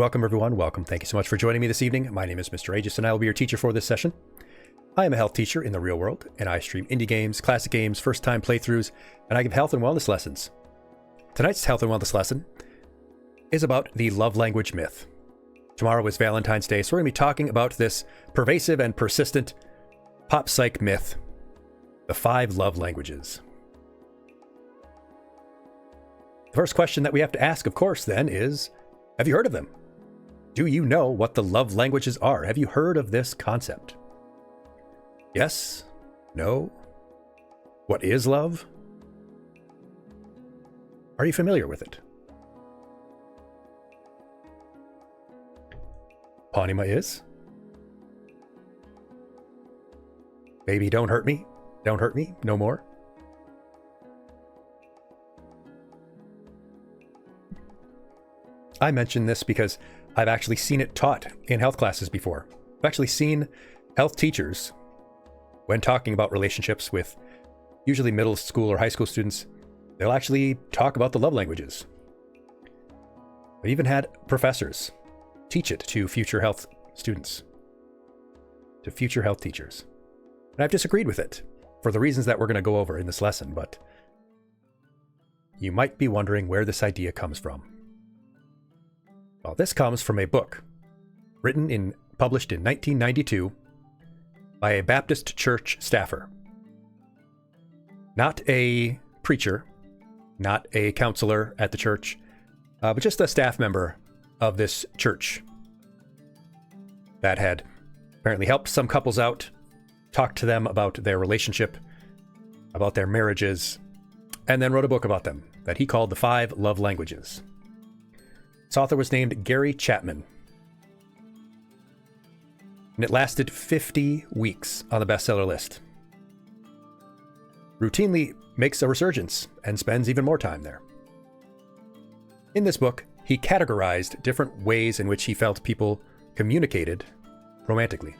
Welcome, everyone. Welcome. Thank you so much for joining me this evening. My name is Mr. Aegis, and I will be your teacher for this session. I am a health teacher in the real world, and I stream indie games, classic games, first-time playthroughs, and I give health and wellness lessons. Tonight's health and wellness lesson is about the love language myth. Tomorrow is Valentine's Day, so we're going to be talking about this pervasive and persistent pop psych myth, the 5 love languages. The first question that we have to ask, of course, then is, have you heard of them? Do you know what the love languages are? Have you heard of this concept? Yes? No? What is love? Are you familiar with it? Pawnima is? Baby, don't hurt me. Don't hurt me. No more. I mention this because I've actually seen it taught in health classes before. I've actually seen health teachers, when talking about relationships with usually middle school or high school students, they'll actually talk about the love languages. I've even had professors teach it to future health students, to future health teachers. And I've disagreed with it for the reasons that we're going to go over in this lesson, but you might be wondering where this idea comes from. Well, this comes from a book published in 1992 by a Baptist church staffer. Not a preacher, not a counselor at the church, but just a staff member of this church that had apparently helped some couples out, talked to them about their relationship, about their marriages, and then wrote a book about them that he called The 5 Love Languages. Its author was named Gary Chapman. And it lasted 50 weeks on the bestseller list. Routinely makes a resurgence and spends even more time there. In this book, he categorized different ways in which he felt people communicated romantically.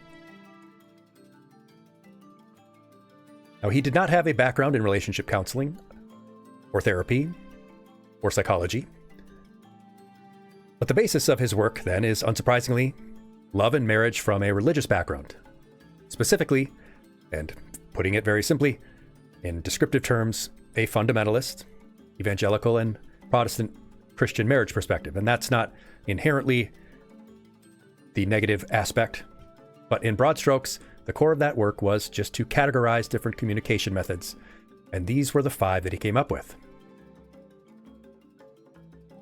Now, he did not have a background in relationship counseling, or therapy, or psychology. But the basis of his work, then, is, unsurprisingly, love and marriage from a religious background. Specifically, and putting it very simply, in descriptive terms, a fundamentalist, evangelical, and Protestant Christian marriage perspective. And that's not inherently the negative aspect, but in broad strokes, the core of that work was just to categorize different communication methods, and these were the 5 that he came up with.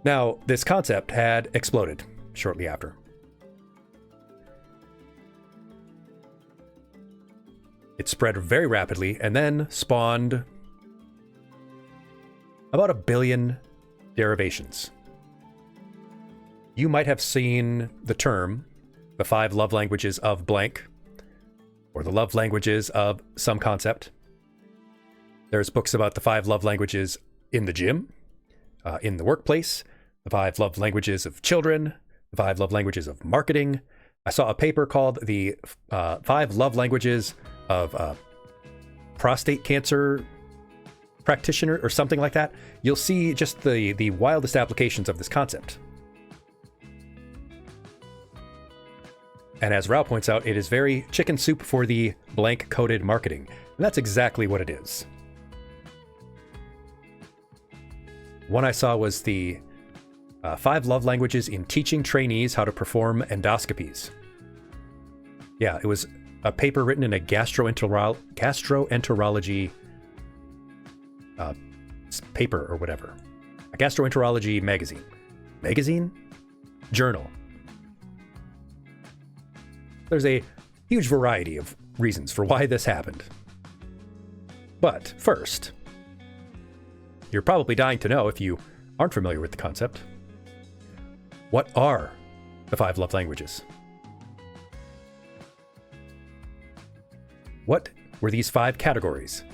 Now, this concept had exploded shortly after. It spread very rapidly and then spawned about 1 billion derivations. You might have seen the term, the 5 love languages of blank, or the love languages of some concept. There's books about the 5 love languages in the gym, in the workplace, the 5 love languages of children, the 5 love languages of marketing. I saw a paper called the 5 love languages of prostate cancer practitioner or something like that. You'll see just the wildest applications of this concept. And as Rao points out, it is very chicken soup for the blank-coded marketing. And that's exactly what it is. One I saw was the 5 love languages in teaching trainees how to perform endoscopies. Yeah, it was a paper written in a gastroenterology paper or whatever. A gastroenterology magazine. Magazine? Journal. There's a huge variety of reasons for why this happened. But first, you're probably dying to know, if you aren't familiar with the concept, what are the 5 love languages? What were these 5 categories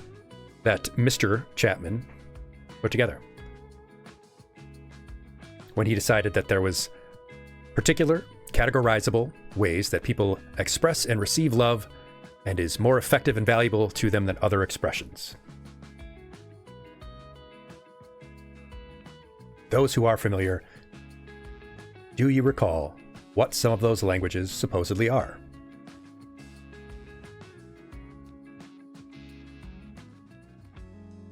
that Mr. Chapman put together when he decided that there was particular categorizable ways that people express and receive love and is more effective and valuable to them than other expressions? Those who are familiar Do you recall what some of those languages supposedly are?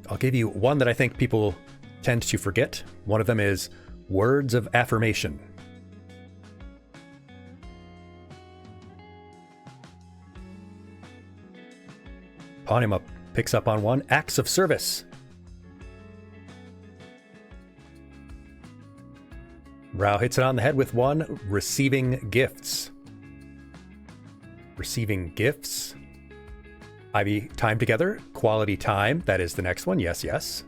I'll give you one that I think people tend to forget. One of them is words of affirmation. Ponema picks up on one. Acts of service. Rao hits it on the head with one. Receiving gifts. Receiving gifts. Ivy, time together. Quality time. That is the next one. Yes, yes.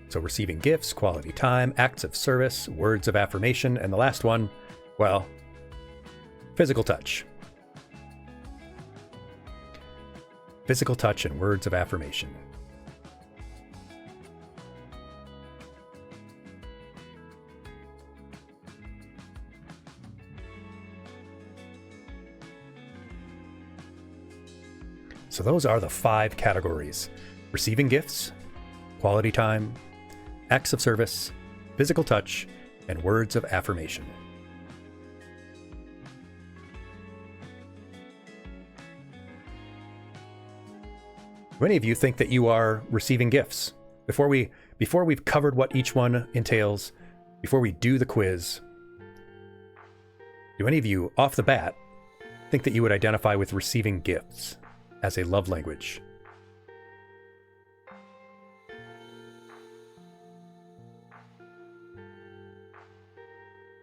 So receiving gifts, quality time, acts of service, words of affirmation, and the last one, well, physical touch. Physical touch and words of affirmation. So those are the 5 categories: receiving gifts, quality time, acts of service, physical touch, and words of affirmation. Do any of you think that you are receiving gifts? Before we've covered what each one entails, before we do the quiz, do any of you, off the bat, think that you would identify with receiving gifts as a love language?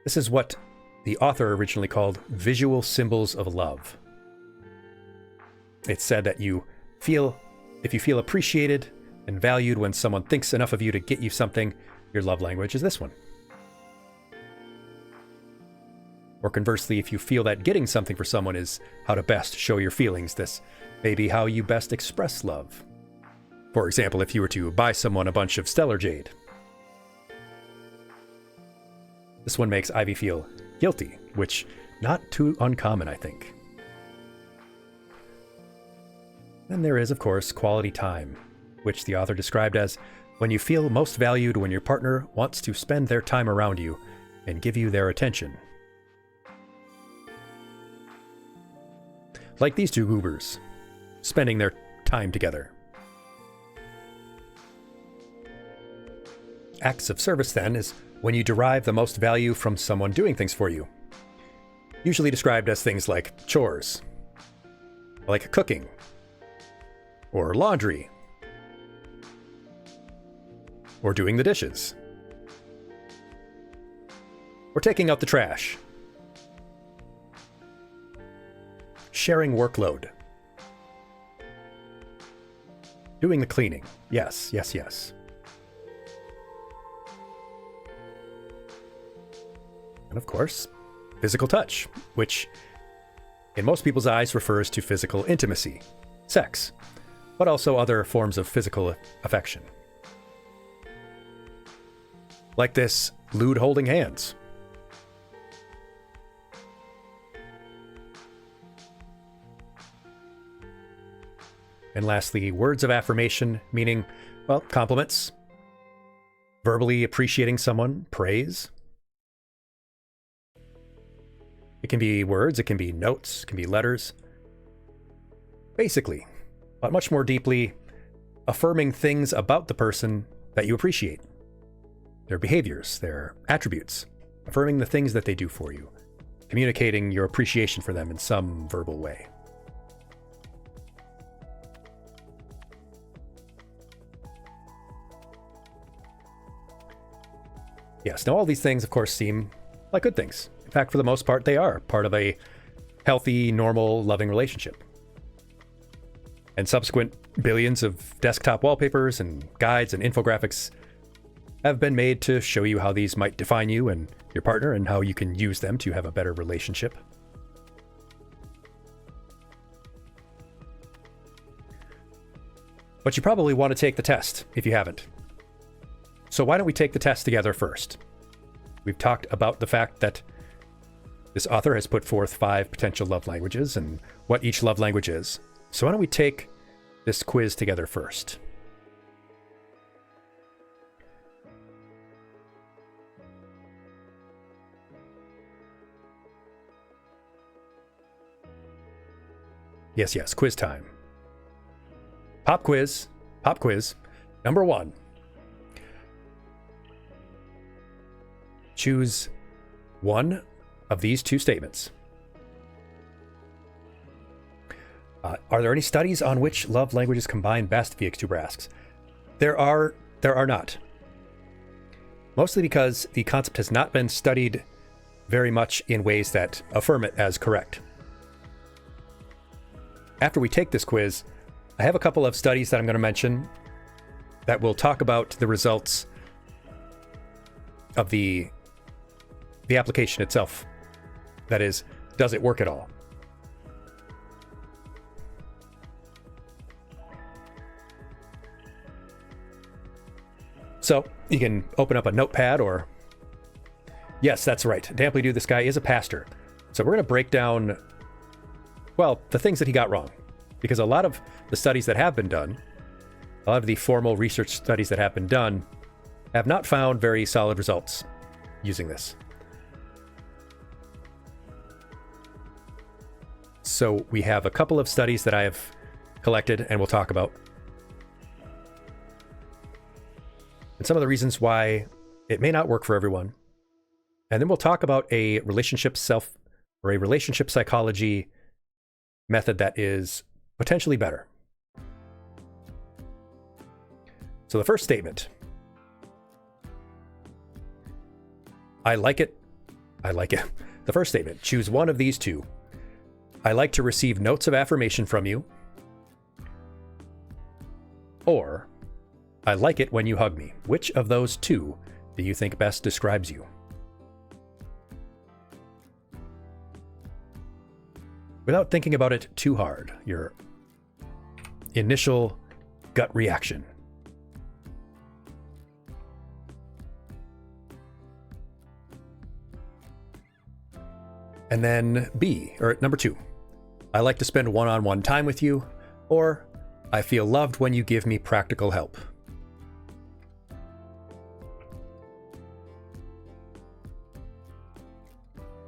This is what the author originally called visual symbols of love. It's said that if you feel appreciated and valued when someone thinks enough of you to get you something, your love language is this one. Or conversely, if you feel that getting something for someone is how to best show your feelings, this may be how you best express love. For example, if you were to buy someone a bunch of stellar jade. This one makes Ivy feel guilty, which not too uncommon, I think. Then there is, of course, quality time, which the author described as when you feel most valued when your partner wants to spend their time around you and give you their attention. Like these two goobers, spending their time together. Acts of service, then, is when you derive the most value from someone doing things for you. Usually described as things like chores, like cooking, or laundry, or doing the dishes, or taking out the trash, sharing workload, doing the cleaning. Yes, yes, yes. And of course, physical touch, which in most people's eyes refers to physical intimacy, sex, but also other forms of physical affection. Like this lewd holding hands. And lastly, words of affirmation, meaning, well, compliments, verbally appreciating someone, praise. It can be words, it can be notes, it can be letters. Basically, but much more deeply, affirming things about the person that you appreciate. Their behaviors, their attributes, affirming the things that they do for you, communicating your appreciation for them in some verbal way. Yes, now all these things, of course, seem like good things. In fact, for the most part, they are part of a healthy, normal, loving relationship. And subsequent billions of desktop wallpapers and guides and infographics have been made to show you how these might define you and your partner and how you can use them to have a better relationship. But you probably want to take the test if you haven't. So why don't we take the test together first? We've talked about the fact that this author has put forth 5 potential love languages and what each love language is. So why don't we take this quiz together first? Yes, quiz time. Pop quiz. Number 1. Choose one of these 2 statements. Are there any studies on which love languages combine best? Vtuber asks. There are not. Mostly because the concept has not been studied very much in ways that affirm it as correct. After we take this quiz, I have a couple of studies that I'm going to mention that will talk about the results of the application itself. That is, does it work at all? So you can open up a notepad or... Yes, that's right. Damply Dude, this guy is a pastor. So we're going to break down, well, the things that he got wrong. Because a lot of the studies that have been done, a lot of the formal research studies that have been done, have not found very solid results using this. So we have a couple of studies that I have collected and we'll talk about. And some of the reasons why it may not work for everyone. And then we'll talk about a relationship psychology method that is potentially better. So the first statement. I like it. The first statement. Choose one of these 2. I like to receive notes of affirmation from you. Or I like it when you hug me. Which of those 2 do you think best describes you? Without thinking about it too hard, your initial gut reaction. And then B, or number 2. I like to spend one-on-one time with you, or I feel loved when you give me practical help.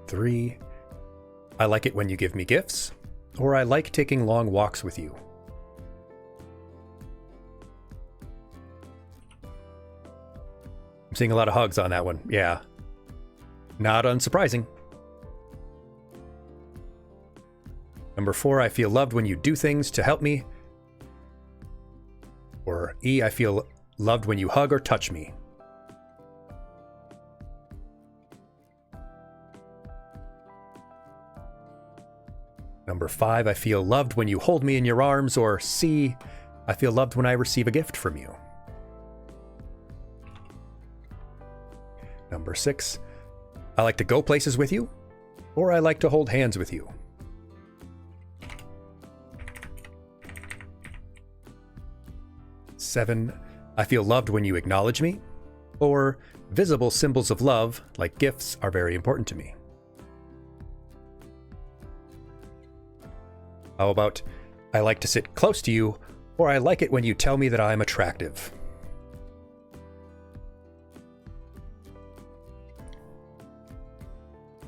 Three, I like it when you give me gifts, or I like taking long walks with you. I'm seeing a lot of hugs on that one. Yeah. Not unsurprising. Number 4, I feel loved when you do things to help me. Or E, I feel loved when you hug or touch me. Number 5, I feel loved when you hold me in your arms. Or C, I feel loved when I receive a gift from you. Number 6, I like to go places with you, or I like to hold hands with you. Seven, I feel loved when you acknowledge me, or visible symbols of love, like gifts, are very important to me. How about, I like to sit close to you, or I like it when you tell me that I'm attractive.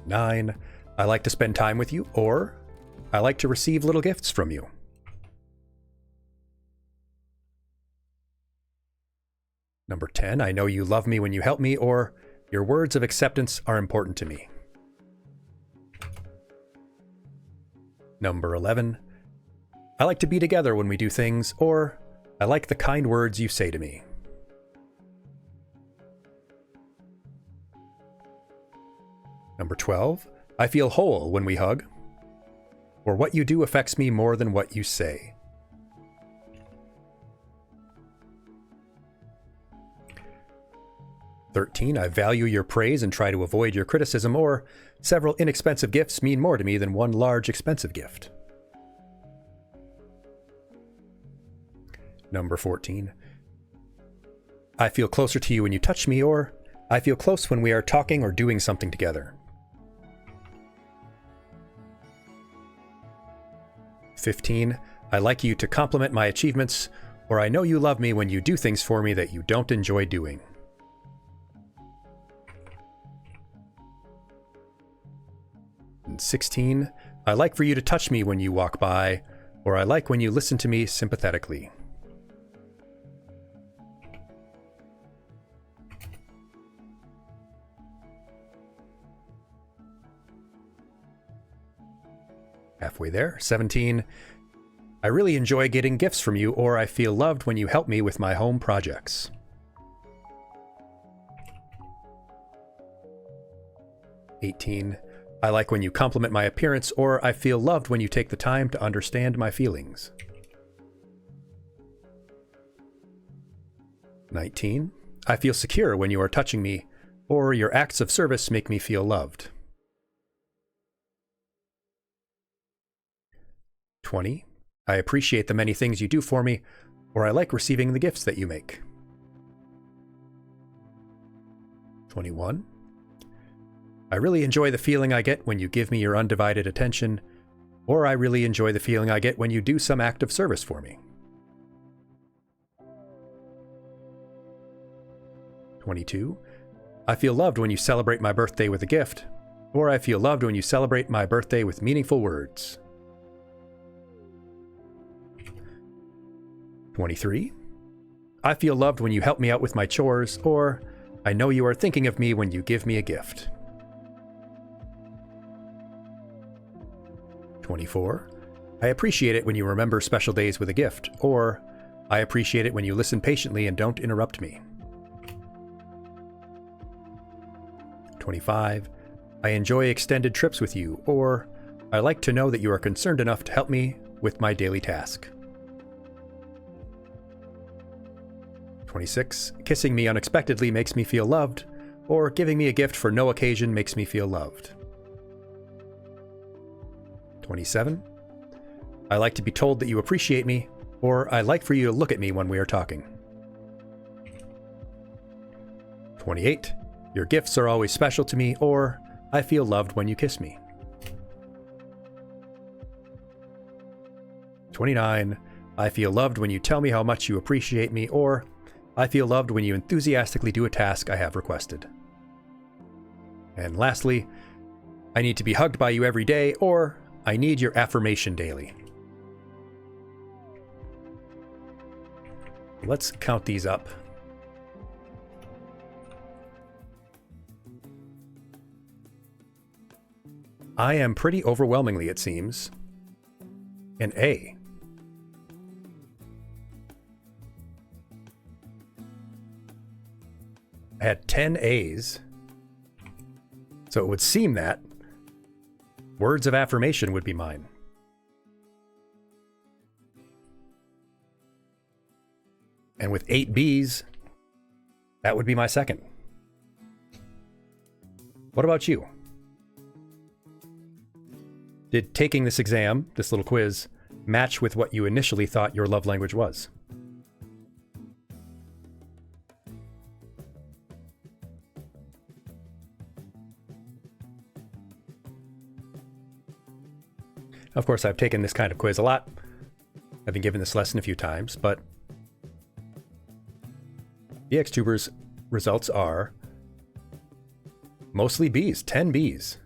Nine, I like to spend time with you, or I like to receive little gifts from you. Number 10, I know you love me when you help me, or your words of acceptance are important to me. Number 11, I like to be together when we do things, or I like the kind words you say to me. Number 12, I feel whole when we hug, or what you do affects me more than what you say. "13, I value your praise and try to avoid your criticism, or several inexpensive gifts mean more to me than one large expensive gift." Number 14, I feel closer to you when you touch me, or I feel close when we are talking or doing something together. 15, I like you to compliment my achievements, or I know you love me when you do things for me that you don't enjoy doing. And 16, I like for you to touch me when you walk by, or I like when you listen to me sympathetically. Halfway there. 17. I really enjoy getting gifts from you, or I feel loved when you help me with my home projects. 18. I like when you compliment my appearance, or I feel loved when you take the time to understand my feelings. 19. I feel secure when you are touching me, or your acts of service make me feel loved. 20. I appreciate the many things you do for me, or I like receiving the gifts that you make. 21. I really enjoy the feeling I get when you give me your undivided attention, or I really enjoy the feeling I get when you do some act of service for me. 22. I feel loved when you celebrate my birthday with a gift, or I feel loved when you celebrate my birthday with meaningful words. 23. I feel loved when you help me out with my chores, or I know you are thinking of me when you give me a gift. 24. I appreciate it when you remember special days with a gift, or I appreciate it when you listen patiently and don't interrupt me. 25. I enjoy extended trips with you, or I like to know that you are concerned enough to help me with my daily task. 26. Kissing me unexpectedly makes me feel loved, or giving me a gift for no occasion makes me feel loved. 27. I like to be told that you appreciate me, or I like for you to look at me when we are talking. 28. Your gifts are always special to me, or I feel loved when you kiss me. 29. I feel loved when you tell me how much you appreciate me, or I feel loved when you enthusiastically do a task I have requested. And lastly, I need to be hugged by you every day, or I need your affirmation daily. Let's count these up. I am pretty overwhelmingly, it seems, an A. I had 10 A's, so it would seem that words of affirmation would be mine. And with 8 B's, that would be my second. What about you? Did taking this exam, this little quiz, match with what you initially thought your love language was? Of course, I've taken this kind of quiz a lot. I've been given this lesson a few times, but the Vtuber's results are mostly B's, 10 B's.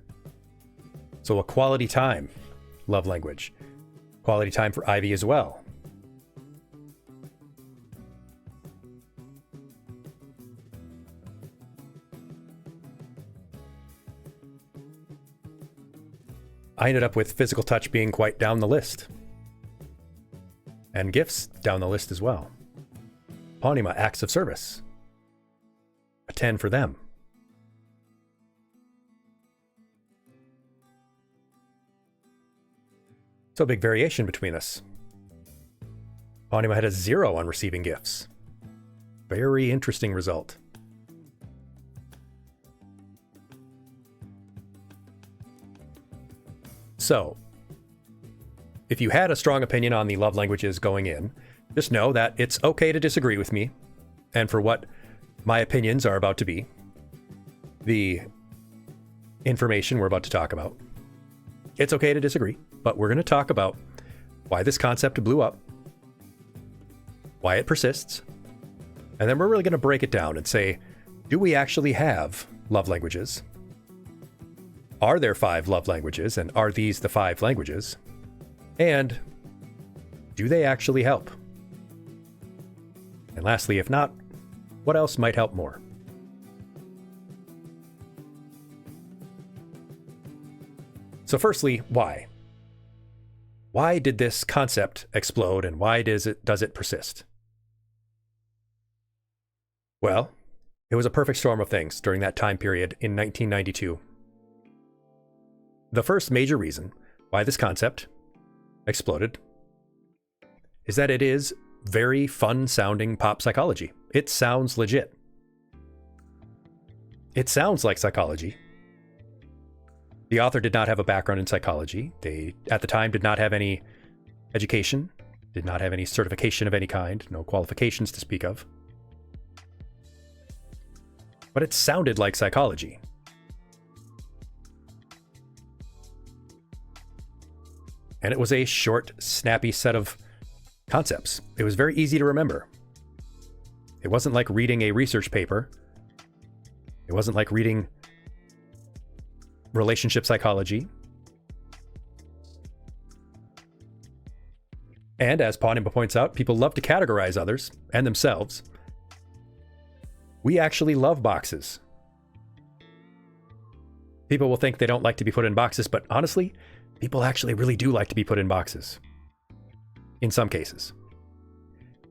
So a quality time love language. Quality time for Ivy as well. I ended up with physical touch being quite down the list. And gifts down the list as well. Pawnima, acts of service. A 10 for them. So a big variation between us. Pawnima had a 0 on receiving gifts. Very interesting result. So, if you had a strong opinion on the love languages going in, just know that it's okay to disagree with me, and for what my opinions are about to be, the information we're about to talk about. It's okay to disagree, but we're going to talk about why this concept blew up, why it persists, and then we're really going to break it down and say, do we actually have love languages? Are there 5 love languages, and are these the 5 languages? And Do they actually help? And lastly, if not, what else might help more? So firstly, why? Why did this concept explode, and why does it persist? Well, it was a perfect storm of things during that time period in 1992. The first major reason why this concept exploded is that it is very fun-sounding pop psychology. It sounds legit. It sounds like psychology. The author did not have a background in psychology. They, at the time, did not have any education, did not have any certification of any kind, no qualifications to speak of. But it sounded like psychology. And it was a short, snappy set of concepts. It was very easy to remember. It wasn't like reading a research paper. It wasn't like reading relationship psychology. And as Ponimba points out, people love to categorize others and themselves. We actually love boxes. People will think they don't like to be put in boxes, but honestly, people actually really do like to be put in boxes. In some cases.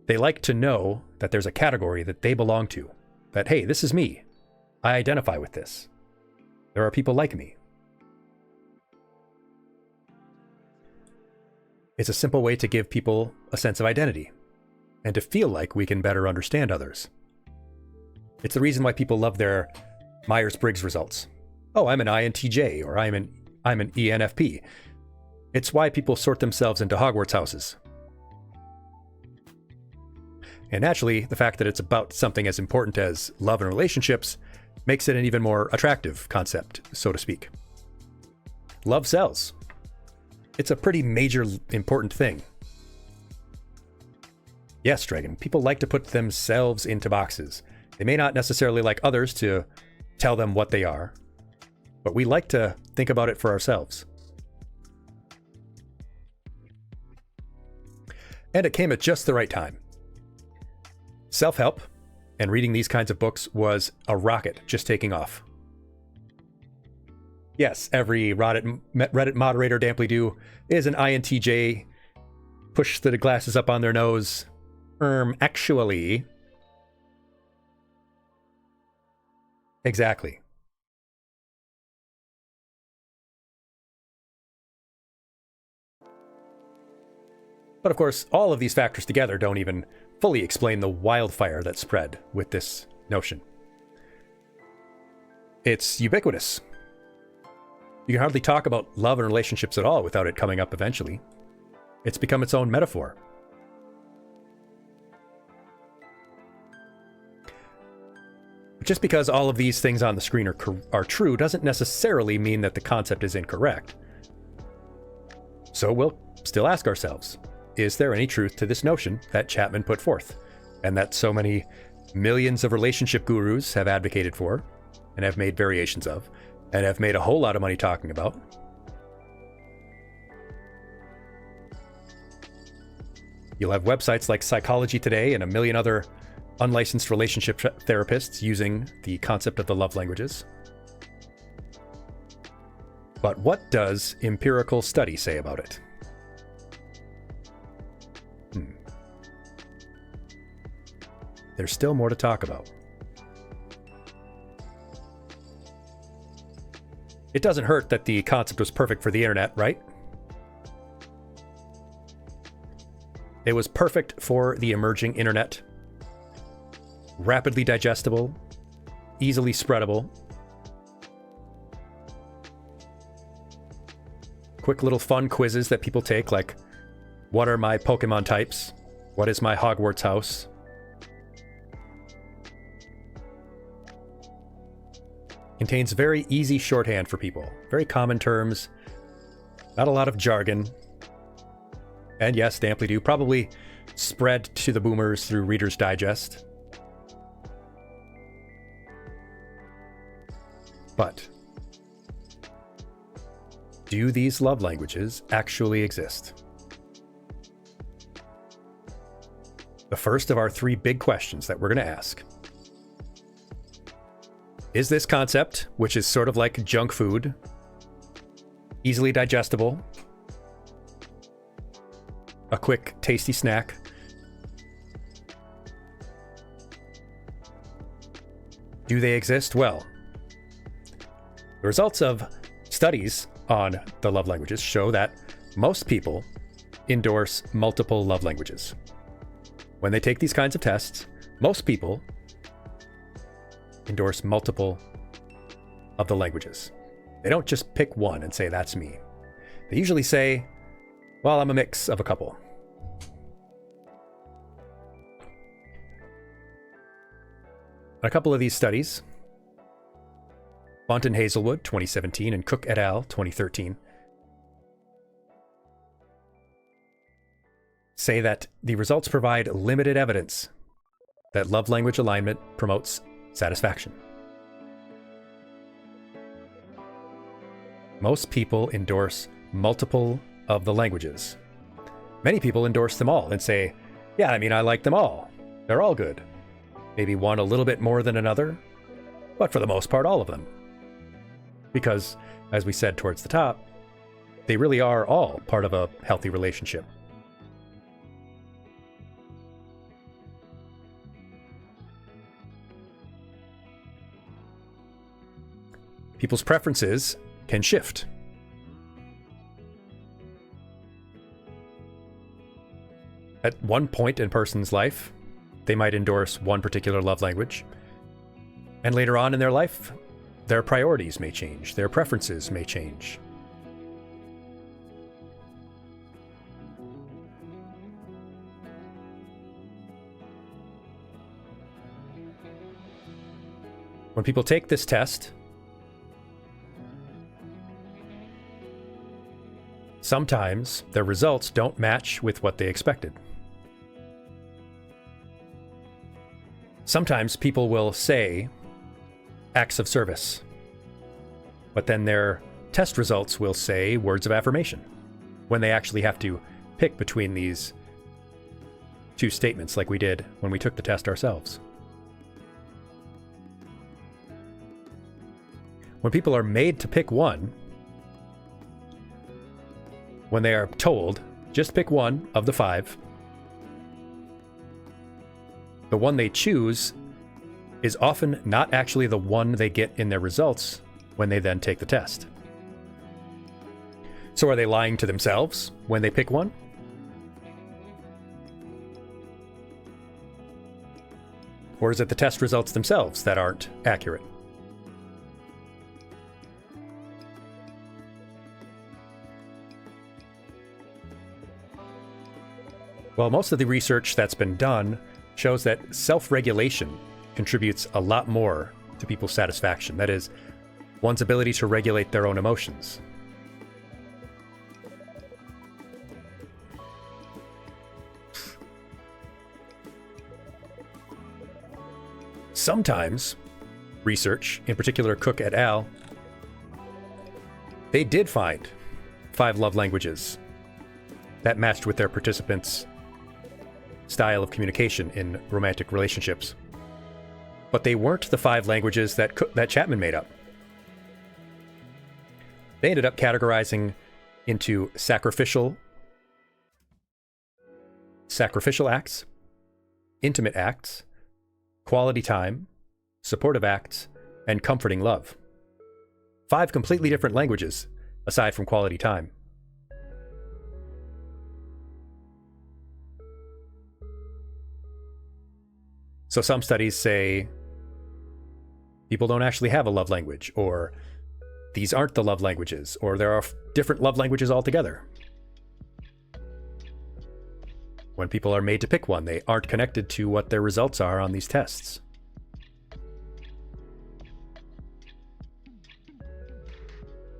They like to know that there's a category that they belong to. That, hey, this is me. I identify with this. There are people like me. It's a simple way to give people a sense of identity and to feel like we can better understand others. It's the reason why people love their Myers-Briggs results. Oh, I'm an INTJ, or I'm an ENFP. It's why people sort themselves into Hogwarts houses. And naturally, the fact that it's about something as important as love and relationships makes it an even more attractive concept, so to speak. Love sells. It's a pretty major, important thing. Yes, Dragon, people like to put themselves into boxes. They may not necessarily like others to tell them what they are, but we like to think about it for ourselves. And it came at just the right time. Self-help and reading these kinds of books was a rocket just taking off. Yes, every Reddit moderator damply do is an INTJ. Push the glasses up on their nose. Actually. Exactly. But of course, all of these factors together don't even fully explain the wildfire that spread with this notion. It's ubiquitous. You can hardly talk about love and relationships at all without it coming up eventually. It's become its own metaphor. But just because all of these things on the screen are true doesn't necessarily mean that the concept is incorrect. So we'll still ask ourselves, is there any truth to this notion that Chapman put forth, and that so many millions of relationship gurus have advocated for, and have made variations of, and have made a whole lot of money talking about? You'll have websites like Psychology Today and a million other unlicensed relationship therapists using the concept of the love languages. But what does empirical study say about it? There's still more to talk about. It doesn't hurt that the concept was perfect for the internet, right? It was perfect for the emerging internet. Rapidly digestible, easily spreadable. Quick little fun quizzes that people take, like, what are my Pokemon types? What is my Hogwarts house? Contains very easy shorthand for people, very common terms, not a lot of jargon. And yes, damply do probably spread to the boomers through Reader's Digest. But do these love languages actually exist? the first of our three big questions that we're going to ask. Is this concept, which is sort of like junk food, easily digestible, a quick, tasty snack, do they exist? Well, the results of studies on the love languages show that most people endorse multiple love languages. When they take these kinds of tests, most people endorse multiple of the languages. They don't just pick one and say, that's me. They usually say, well, I'm a mix of a couple. A couple of these studies, Bunt and Hazelwood, 2017, and Cook et al., 2013, say that the results provide limited evidence that love language alignment promotes satisfaction. Most people endorse multiple of the languages. Many people endorse them all and say, yeah, I like them all. They're all good. Maybe one a little bit more than another, but for the most part, all of them. Because, as we said towards the top, they really are all part of a healthy relationship. People's preferences can shift. At one point in a person's life, they might endorse one particular love language. And later on in their life, their priorities may change, their preferences may change. When people take this test, sometimes their results don't match with what they expected. Sometimes people will say acts of service, but then their test results will say words of affirmation when they actually have to pick between these two statements like we did when we took the test ourselves. When people are made to pick one, when they are told, just pick one of the five, the one they choose is often not actually the one they get in their results when they then take the test. So are they lying to themselves when they pick one? Or is it the test results themselves that aren't accurate? Well, most of the research that's been done shows that self-regulation contributes a lot more to people's satisfaction. That is, one's ability to regulate their own emotions. Sometimes, research, in particular Cook et al., they did find 5 love languages that matched with their participants' style of communication in romantic relationships. But they weren't the 5 languages that Chapman made up. They ended up categorizing into sacrificial acts, intimate acts, quality time, supportive acts, and comforting love. 5 completely different languages aside from quality time. So some studies say people don't actually have a love language, or these aren't the love languages, or there are different love languages altogether. When people are made to pick one, they aren't connected to what their results are on these tests.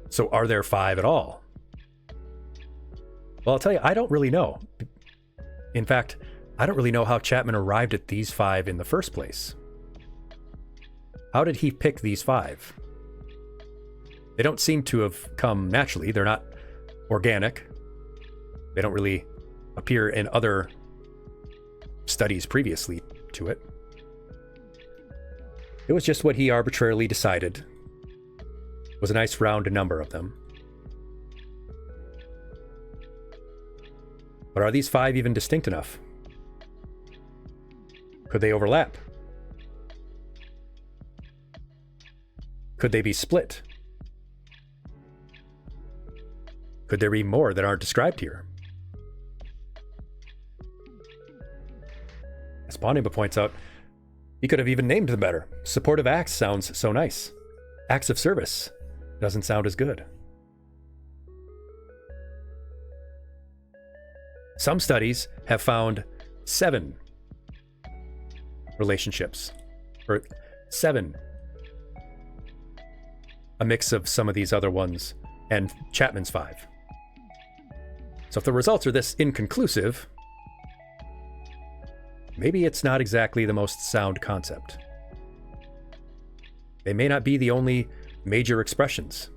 So are there 5 at all? Well, I'll tell you, I don't really know. In fact, I don't really know how Chapman arrived at these 5 in the first place. How did he pick these 5? They don't seem to have come naturally. They're not organic. They don't really appear in other studies previously to it. It was just what he arbitrarily decided was a nice round number of them. But are these 5 even distinct enough? Could they overlap? Could they be split? Could there be more that aren't described here? As Bonima points out, he could have even named them better. Supportive acts sounds so nice. Acts of service doesn't sound as good. Some studies have found 7 relationships, or 7, a mix of some of these other ones, and Chapman's 5. So if the results are this inconclusive, maybe it's not exactly the most sound concept. They may not be the only major expressions.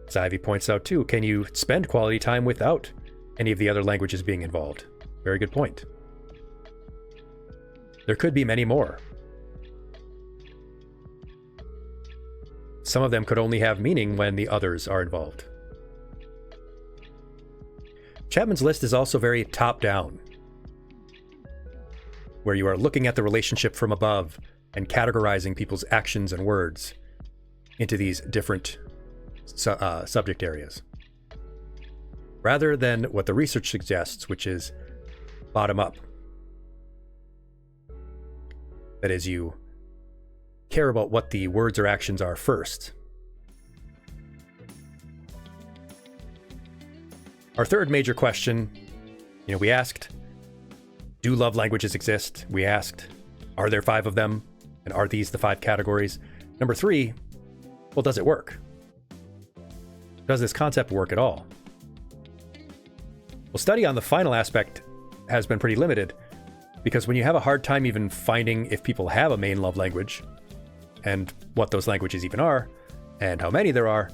As Ivy points out too, can you spend quality time without any of the other languages being involved? Very good point. There could be many more. Some of them could only have meaning when the others are involved. Chapman's list is also very top-down, where you are looking at the relationship from above and categorizing people's actions and words into these different subject areas, rather than what the research suggests, which is bottom-up. That is, you care about what the words or actions are first. Our third major question, we asked, do love languages exist? We asked, are there 5 of them? And are these the 5 categories? Number 3, well, does it work? Does this concept work at all? Well, study on the final aspect has been pretty limited, because when you have a hard time even finding if people have a main love language, and what those languages even are, and how many there are,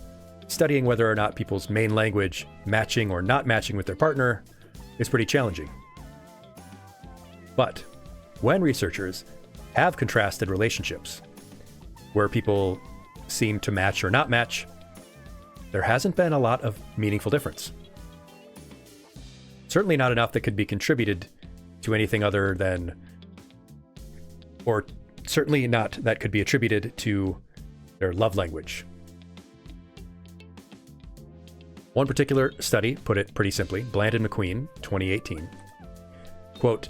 studying whether or not people's main language matching or not matching with their partner is pretty challenging. But when researchers have contrasted relationships where people seem to match or not match, there hasn't been a lot of meaningful difference. Certainly not enough that could be contributed to anything other than, or certainly not that could be attributed to their love language. One particular study put it pretty simply, Blandon McQueen, 2018, quote,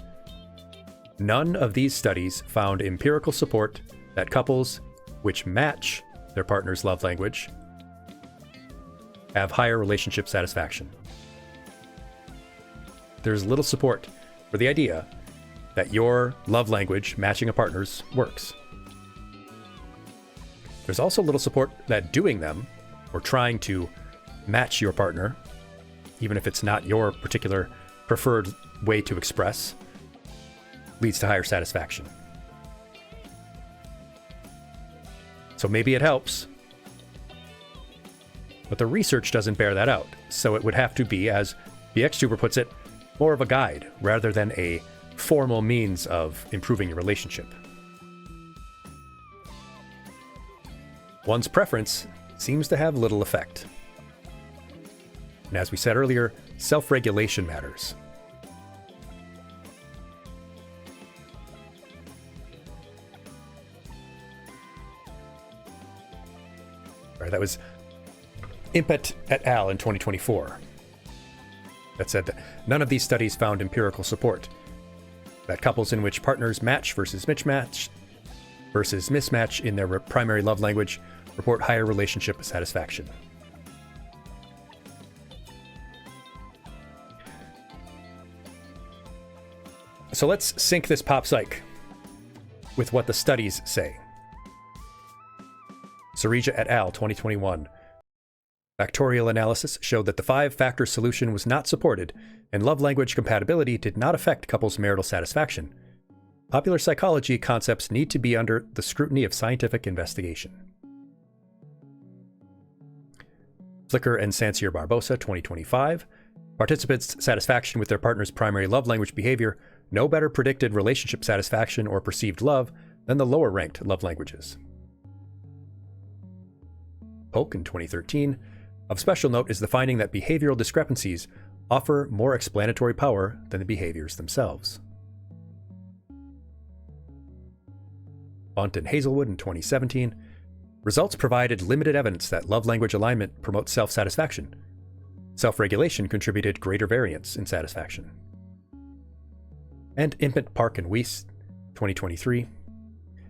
"None of these studies found empirical support that couples which match their partner's love language have higher relationship satisfaction." There's little support for the idea that your love language matching a partner's works. There's also little support that doing them, or trying to match your partner, even if it's not your particular preferred way to express, leads to higher satisfaction. So maybe it helps, but the research doesn't bear that out. So it would have to be, as Vtuber puts it, more of a guide rather than a formal means of improving your relationship. One's preference seems to have little effect. And as we said earlier, self-regulation matters. All right, that was Impet et al. In 2024. That said that none of these studies found empirical support that couples in which partners match versus mismatch in their primary love language report higher relationship satisfaction. So let's sync this pop psych with what the studies say. Sarija et al. 2021. Factorial analysis showed that the 5-factor solution was not supported, and love language compatibility did not affect couples' marital satisfaction. Popular psychology concepts need to be under the scrutiny of scientific investigation. Flicker and Sancier Barbosa, 2025. Participants' satisfaction with their partner's primary love language behavior no better predicted relationship satisfaction or perceived love than the lower ranked love languages. Polk in 2013. Of special note is the finding that behavioral discrepancies offer more explanatory power than the behaviors themselves. Bunt and Hazelwood in 2017. Results provided limited evidence that love language alignment promotes self-satisfaction. Self-regulation contributed greater variance in satisfaction. And Impant, Park, and Weiss, 2023.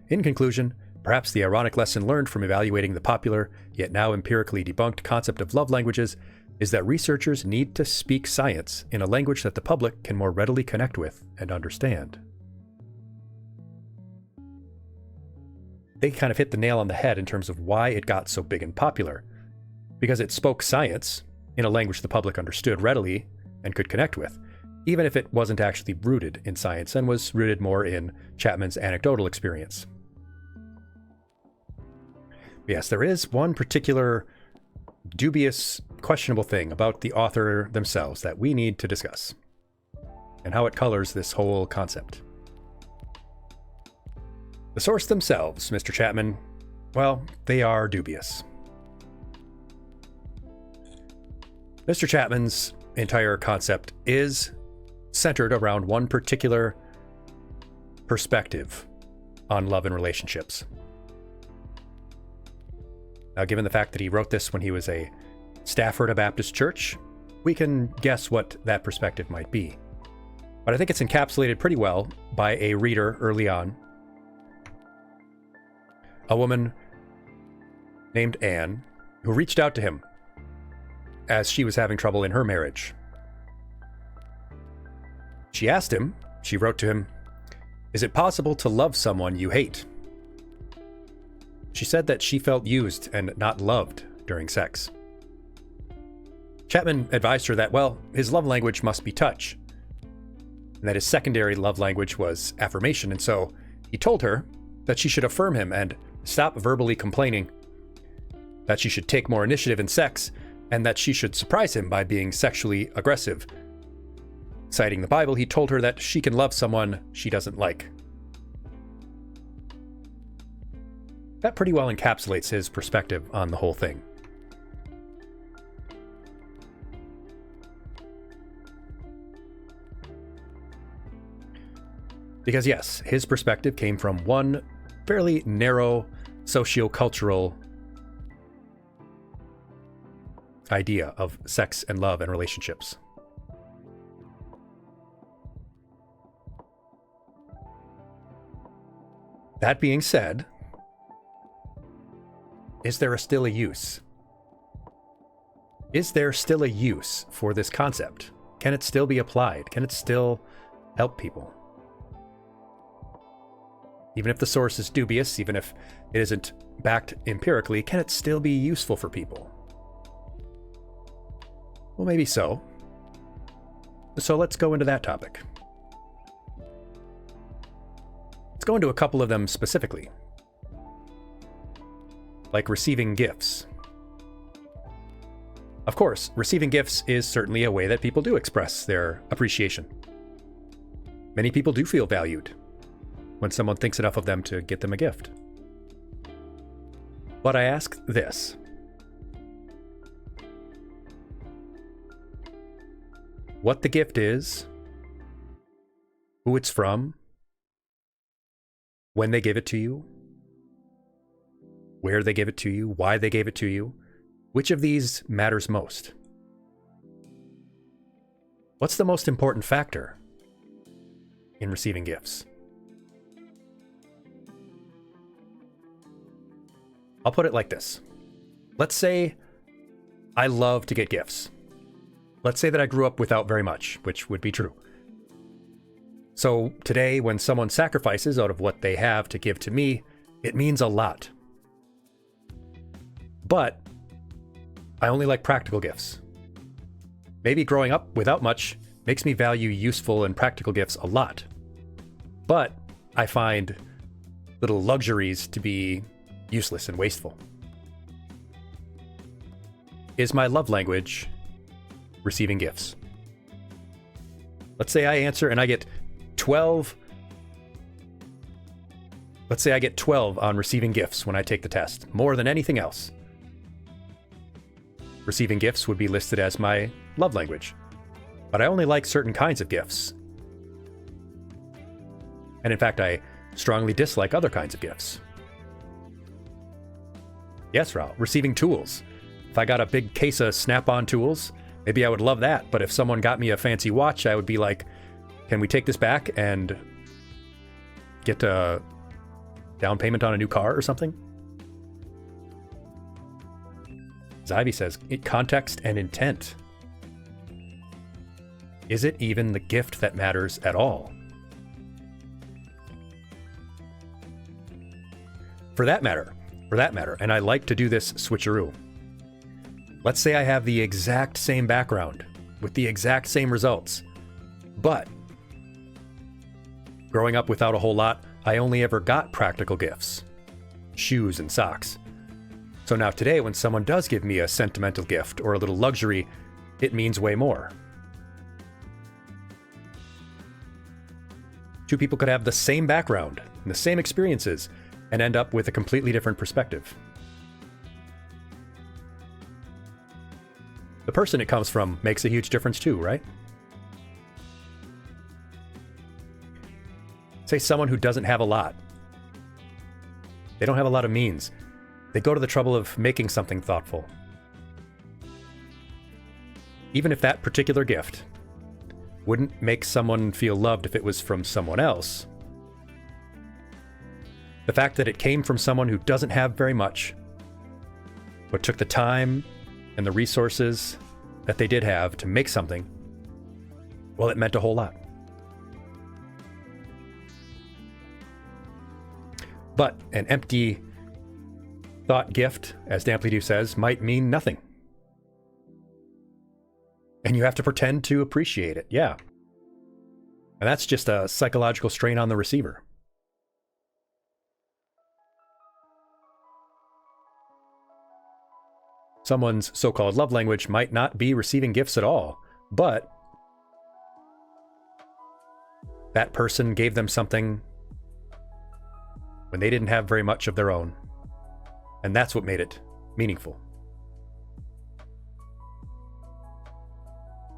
In conclusion, perhaps the ironic lesson learned from evaluating the popular, yet now empirically debunked concept of love languages is that researchers need to speak science in a language that the public can more readily connect with and understand. They kind of hit the nail on the head in terms of why it got so big and popular. Because it spoke science in a language the public understood readily and could connect with, even if it wasn't actually rooted in science and was rooted more in Chapman's anecdotal experience. Yes, there is one particular dubious, questionable thing about the author themselves that we need to discuss, and how it colors this whole concept. The source themselves, Mr. Chapman, well, they are dubious. Mr. Chapman's entire concept is centered around one particular perspective on love and relationships. Now, given the fact that he wrote this when he was a staffer at a Baptist church, we can guess what that perspective might be. But I think it's encapsulated pretty well by a reader early on, a woman named Anne, who reached out to him as she was having trouble in her marriage. She asked him, she wrote to him, "Is it possible to love someone you hate?" She said that she felt used and not loved during sex. Chapman advised her that, well, his love language must be touch, and that his secondary love language was affirmation, and so he told her that she should affirm him and stop verbally complaining, that she should take more initiative in sex, and that she should surprise him by being sexually aggressive. Citing the Bible, he told her that she can love someone she doesn't like. That pretty well encapsulates his perspective on the whole thing. Because yes, his perspective came from one fairly narrow socio-cultural idea of sex and love and relationships. That being said, is there still a use? Is there still a use for this concept? Can it still be applied? Can it still help people? Even if the source is dubious, even if it isn't backed empirically, can it still be useful for people? Well, maybe so. So let's go into that topic. Let's go into a couple of them specifically. Like receiving gifts. Of course, receiving gifts is certainly a way that people do express their appreciation. Many people do feel valued when someone thinks enough of them to get them a gift. But I ask this. What the gift is, who it's from, when they give it to you, where they give it to you, why they gave it to you, which of these matters most? What's the most important factor in receiving gifts? I'll put it like this. Let's say I love to get gifts. Let's say that I grew up without very much, which would be true. So today, when someone sacrifices out of what they have to give to me, it means a lot. But I only like practical gifts. Maybe growing up without much makes me value useful and practical gifts a lot. But I find little luxuries to be useless and wasteful. is my love language receiving gifts? Let's say I answer and I get 12. Let's say I get 12 on receiving gifts when I take the test, more than anything else. Receiving gifts would be listed as my love language, but I only like certain kinds of gifts. And in fact, I strongly dislike other kinds of gifts. Yes, Raul, receiving tools. If I got a big case of Snap-on tools, maybe I would love that. But if someone got me a fancy watch, I would be like, can we take this back and get a down payment on a new car or something? Ivy says, context and intent. Is it even the gift that matters at all? For that matter, and I like to do this switcheroo. Let's say I have the exact same background with the exact same results, but growing up without a whole lot, I only ever got practical gifts, shoes and socks. So now today, when someone does give me a sentimental gift or a little luxury, it means way more. Two people could have the same background and the same experiences and end up with a completely different perspective. The person it comes from makes a huge difference too, right? Say someone who doesn't have a lot. They don't have a lot of means. They go to the trouble of making something thoughtful. Even if that particular gift wouldn't make someone feel loved if it was from someone else, the fact that it came from someone who doesn't have very much, but took the time and the resources that they did have to make something, well, it meant a whole lot. But an empty thought gift, as Damplidu says, might mean nothing. And you have to pretend to appreciate it, yeah. And that's just a psychological strain on the receiver. Someone's so-called love language might not be receiving gifts at all, but that person gave them something when they didn't have very much of their own. And that's what made it meaningful.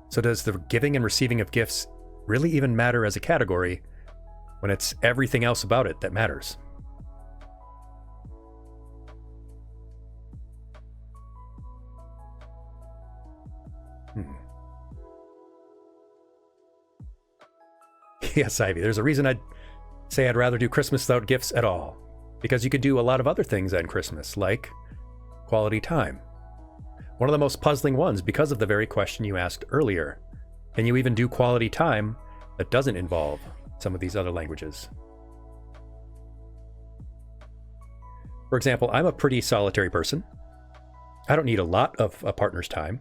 So does the giving and receiving of gifts really even matter as a category when it's everything else about it that matters? Yes, Ivy, there's a reason I'd say I'd rather do Christmas without gifts at all. Because you could do a lot of other things on Christmas, like quality time. One of the most puzzling ones because of the very question you asked earlier. Can you even do quality time that doesn't involve some of these other languages? For example, I'm a pretty solitary person. I don't need a lot of a partner's time.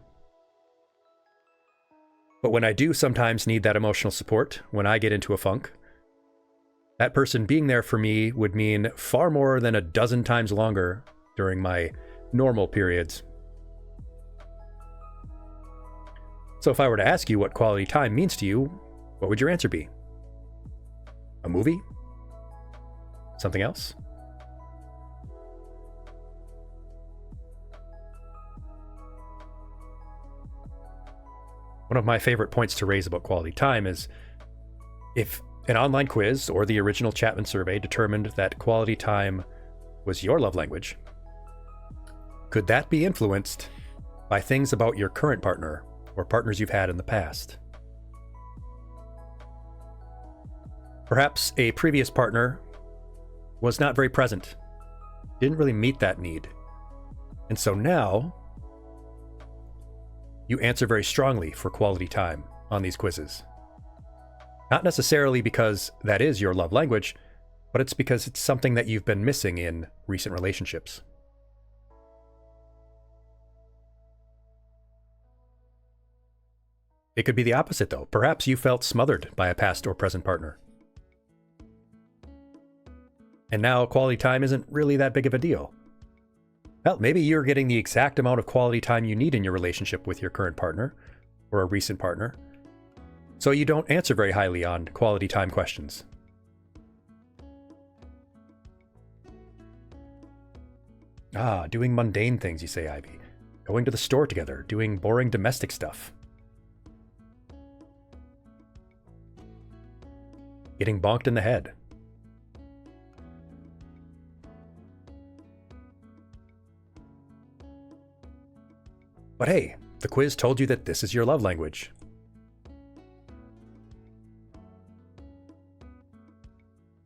But when I do sometimes need that emotional support, when I get into a funk, that person being there for me would mean far more than a dozen times longer during my normal periods. So if I were to ask you what quality time means to you, what would your answer be? A movie? Something else? One of my favorite points to raise about quality time is if an online quiz or the original Chapman survey determined that quality time was your love language, could that be influenced by things about your current partner or partners you've had in the past? Perhaps a previous partner was not very present, didn't really meet that need. And so now you answer very strongly for quality time on these quizzes. Not necessarily because that is your love language, but it's because it's something that you've been missing in recent relationships. It could be the opposite, though. Perhaps you felt smothered by a past or present partner. And now quality time isn't really that big of a deal. Well, maybe you're getting the exact amount of quality time you need in your relationship with your current partner or a recent partner, so you don't answer very highly on quality time questions. Doing mundane things, you say, Ivy. Going to the store together, doing boring domestic stuff. Getting bonked in the head. But hey, the quiz told you that this is your love language.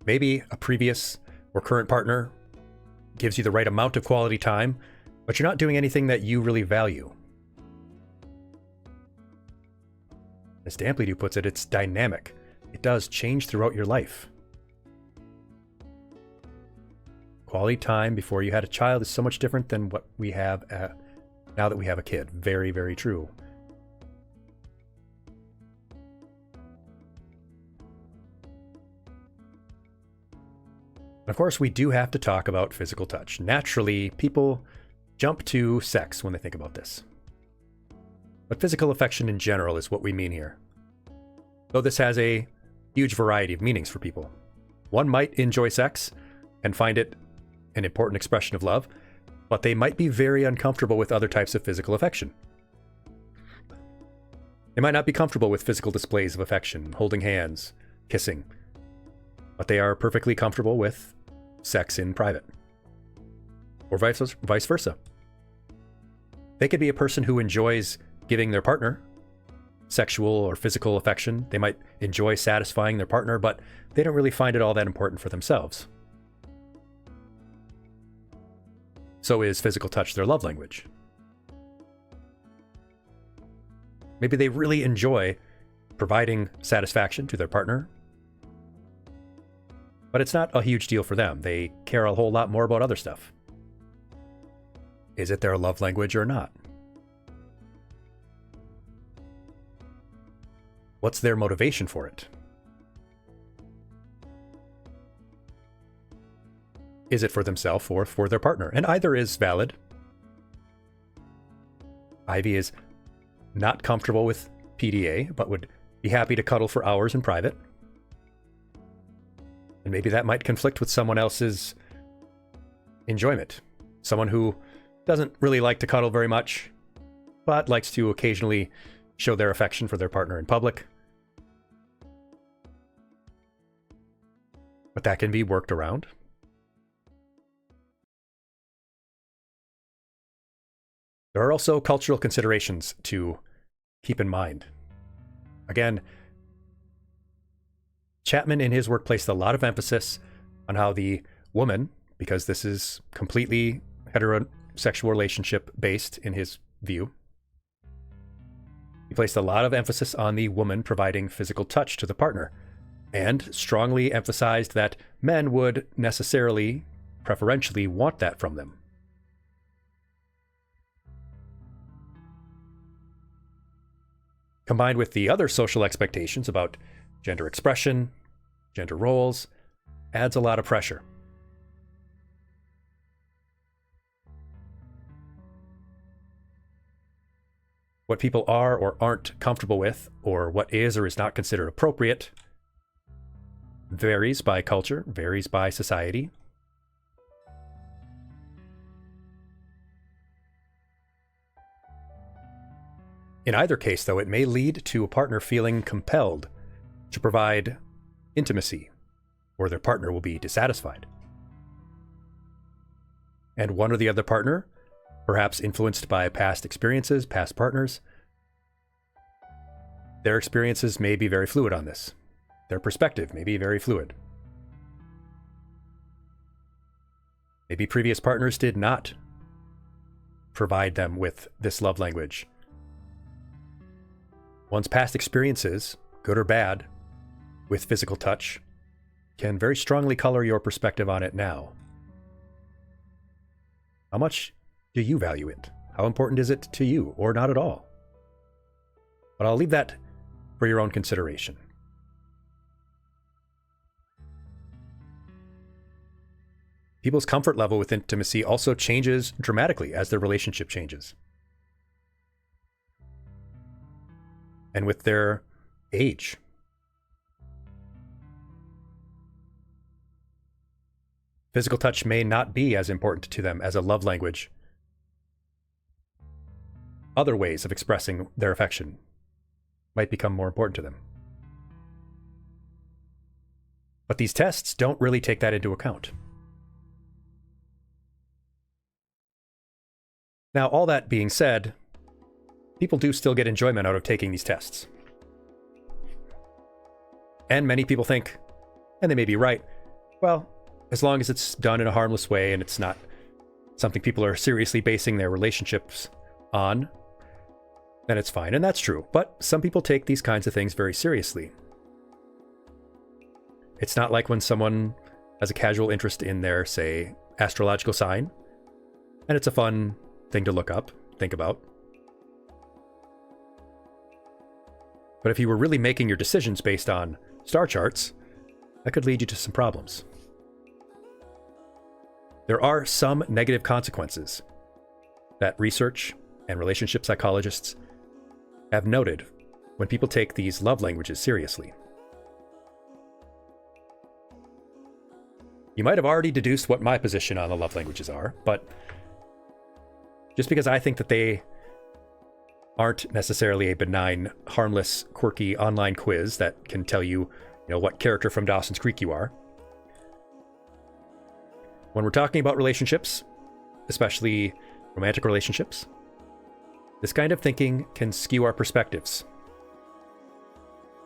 Maybe a previous or current partner gives you the right amount of quality time, but you're not doing anything that you really value. As Damplitude puts it, it's dynamic. It does change throughout your life. Quality time before you had a child is so much different than what we have now that we have a kid. Very, very true. Of course, we do have to talk about physical touch. Naturally, people jump to sex when they think about this. But physical affection in general is what we mean here. Though this has a huge variety of meanings for people. One might enjoy sex and find it an important expression of love, but they might be very uncomfortable with other types of physical affection. They might not be comfortable with physical displays of affection, holding hands, kissing, but they are perfectly comfortable with sex in private. Or vice versa. They could be a person who enjoys giving their partner sexual or physical affection. They might enjoy satisfying their partner, but they don't really find it all that important for themselves. So is physical touch their love language? Maybe they really enjoy providing satisfaction to their partner, but it's not a huge deal for them. They care a whole lot more about other stuff. Is it their love language or not? What's their motivation for it? Is it for themselves or for their partner? And either is valid. Ivy is not comfortable with PDA, but would be happy to cuddle for hours in private. And maybe that might conflict with someone else's enjoyment. Someone who doesn't really like to cuddle very much, but likes to occasionally show their affection for their partner in public. But that can be worked around. There are also cultural considerations to keep in mind. Again, Chapman in his work placed a lot of emphasis on how the woman, because this is completely heterosexual relationship based in his view, he placed a lot of emphasis on the woman providing physical touch to the partner, and strongly emphasized that men would necessarily, preferentially want that from them. Combined with the other social expectations about gender expression, gender roles, adds a lot of pressure. What people are or aren't comfortable with, or what is or is not considered appropriate, varies by culture, varies by society. In either case, though, it may lead to a partner feeling compelled to provide intimacy, or their partner will be dissatisfied. And one or the other partner, perhaps influenced by past experiences, past partners, their experiences may be very fluid on this. Their perspective may be very fluid. Maybe previous partners did not provide them with this love language. One's past experiences, good or bad, with physical touch, can very strongly color your perspective on it now. How much do you value it? How important is it to you, or not at all? But I'll leave that for your own consideration. people's comfort level with intimacy also changes dramatically as their relationship changes. And with their age. Physical touch may not be as important to them as a love language. Other ways of expressing their affection might become more important to them. But these tests don't really take that into account. Now, all that being said, people do still get enjoyment out of taking these tests. And many people think, and they may be right, well, as long as it's done in a harmless way and it's not something people are seriously basing their relationships on, then it's fine. And that's true. But some people take these kinds of things very seriously. It's not like when someone has a casual interest in their, say, astrological sign, and it's a fun thing to look up, think about. But if you were really making your decisions based on star charts, that could lead you to some problems. There are some negative consequences that research and relationship psychologists have noted when people take these love languages seriously. You might have already deduced what my position on the love languages are, but just because I think that they aren't necessarily a benign, harmless, quirky online quiz that can tell you, what character from Dawson's Creek you are. When we're talking about relationships, especially romantic relationships, this kind of thinking can skew our perspectives.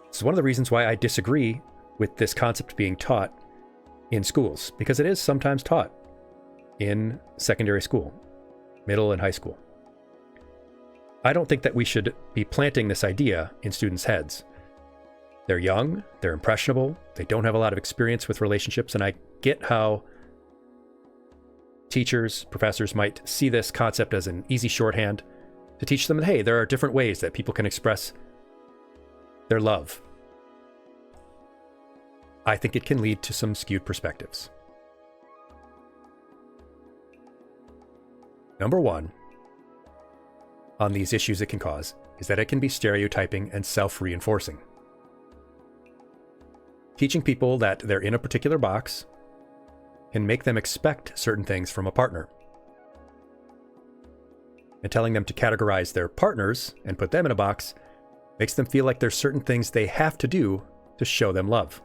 This is one of the reasons why I disagree with this concept being taught in schools, because it is sometimes taught in secondary school, middle and high school. I don't think that we should be planting this idea in students' heads. They're young, they're impressionable, they don't have a lot of experience with relationships, and I get how teachers, professors might see this concept as an easy shorthand to teach them that, hey, there are different ways that people can express their love. I think it can lead to some skewed perspectives. Number one, on these issues it can cause, is that it can be stereotyping and self-reinforcing. Teaching people that they're in a particular box can make them expect certain things from a partner. And telling them to categorize their partners and put them in a box makes them feel like there's certain things they have to do to show them love.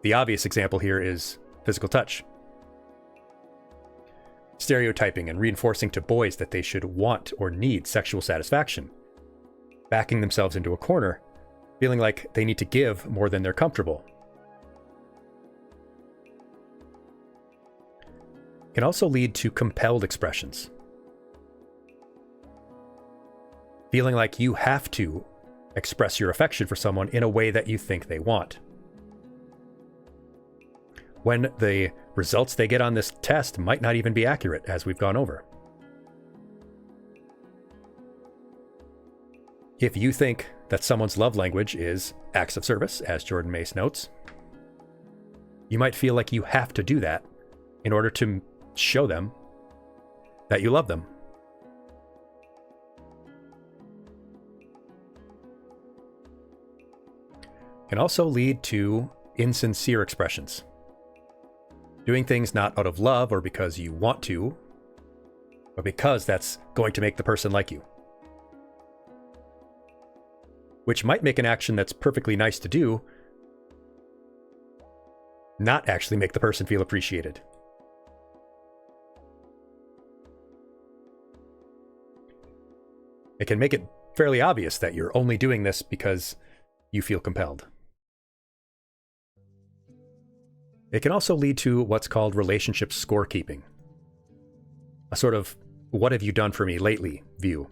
The obvious example here is physical touch. Stereotyping and reinforcing to boys that they should want or need sexual satisfaction. Backing themselves into a corner, feeling like they need to give more than they're comfortable. Can also lead to compelled expressions. Feeling like you have to express your affection for someone in a way that you think they want. When the results they get on this test might not even be accurate, as we've gone over. If you think that someone's love language is acts of service, as Jordan Mace notes, you might feel like you have to do that in order to show them that you love them. Can also lead to insincere expressions. Doing things not out of love or because you want to, but because that's going to make the person like you. Which might make an action that's perfectly nice to do not actually make the person feel appreciated. It can make it fairly obvious that you're only doing this because you feel compelled. It can also lead to what's called relationship scorekeeping, a sort of what have you done for me lately view.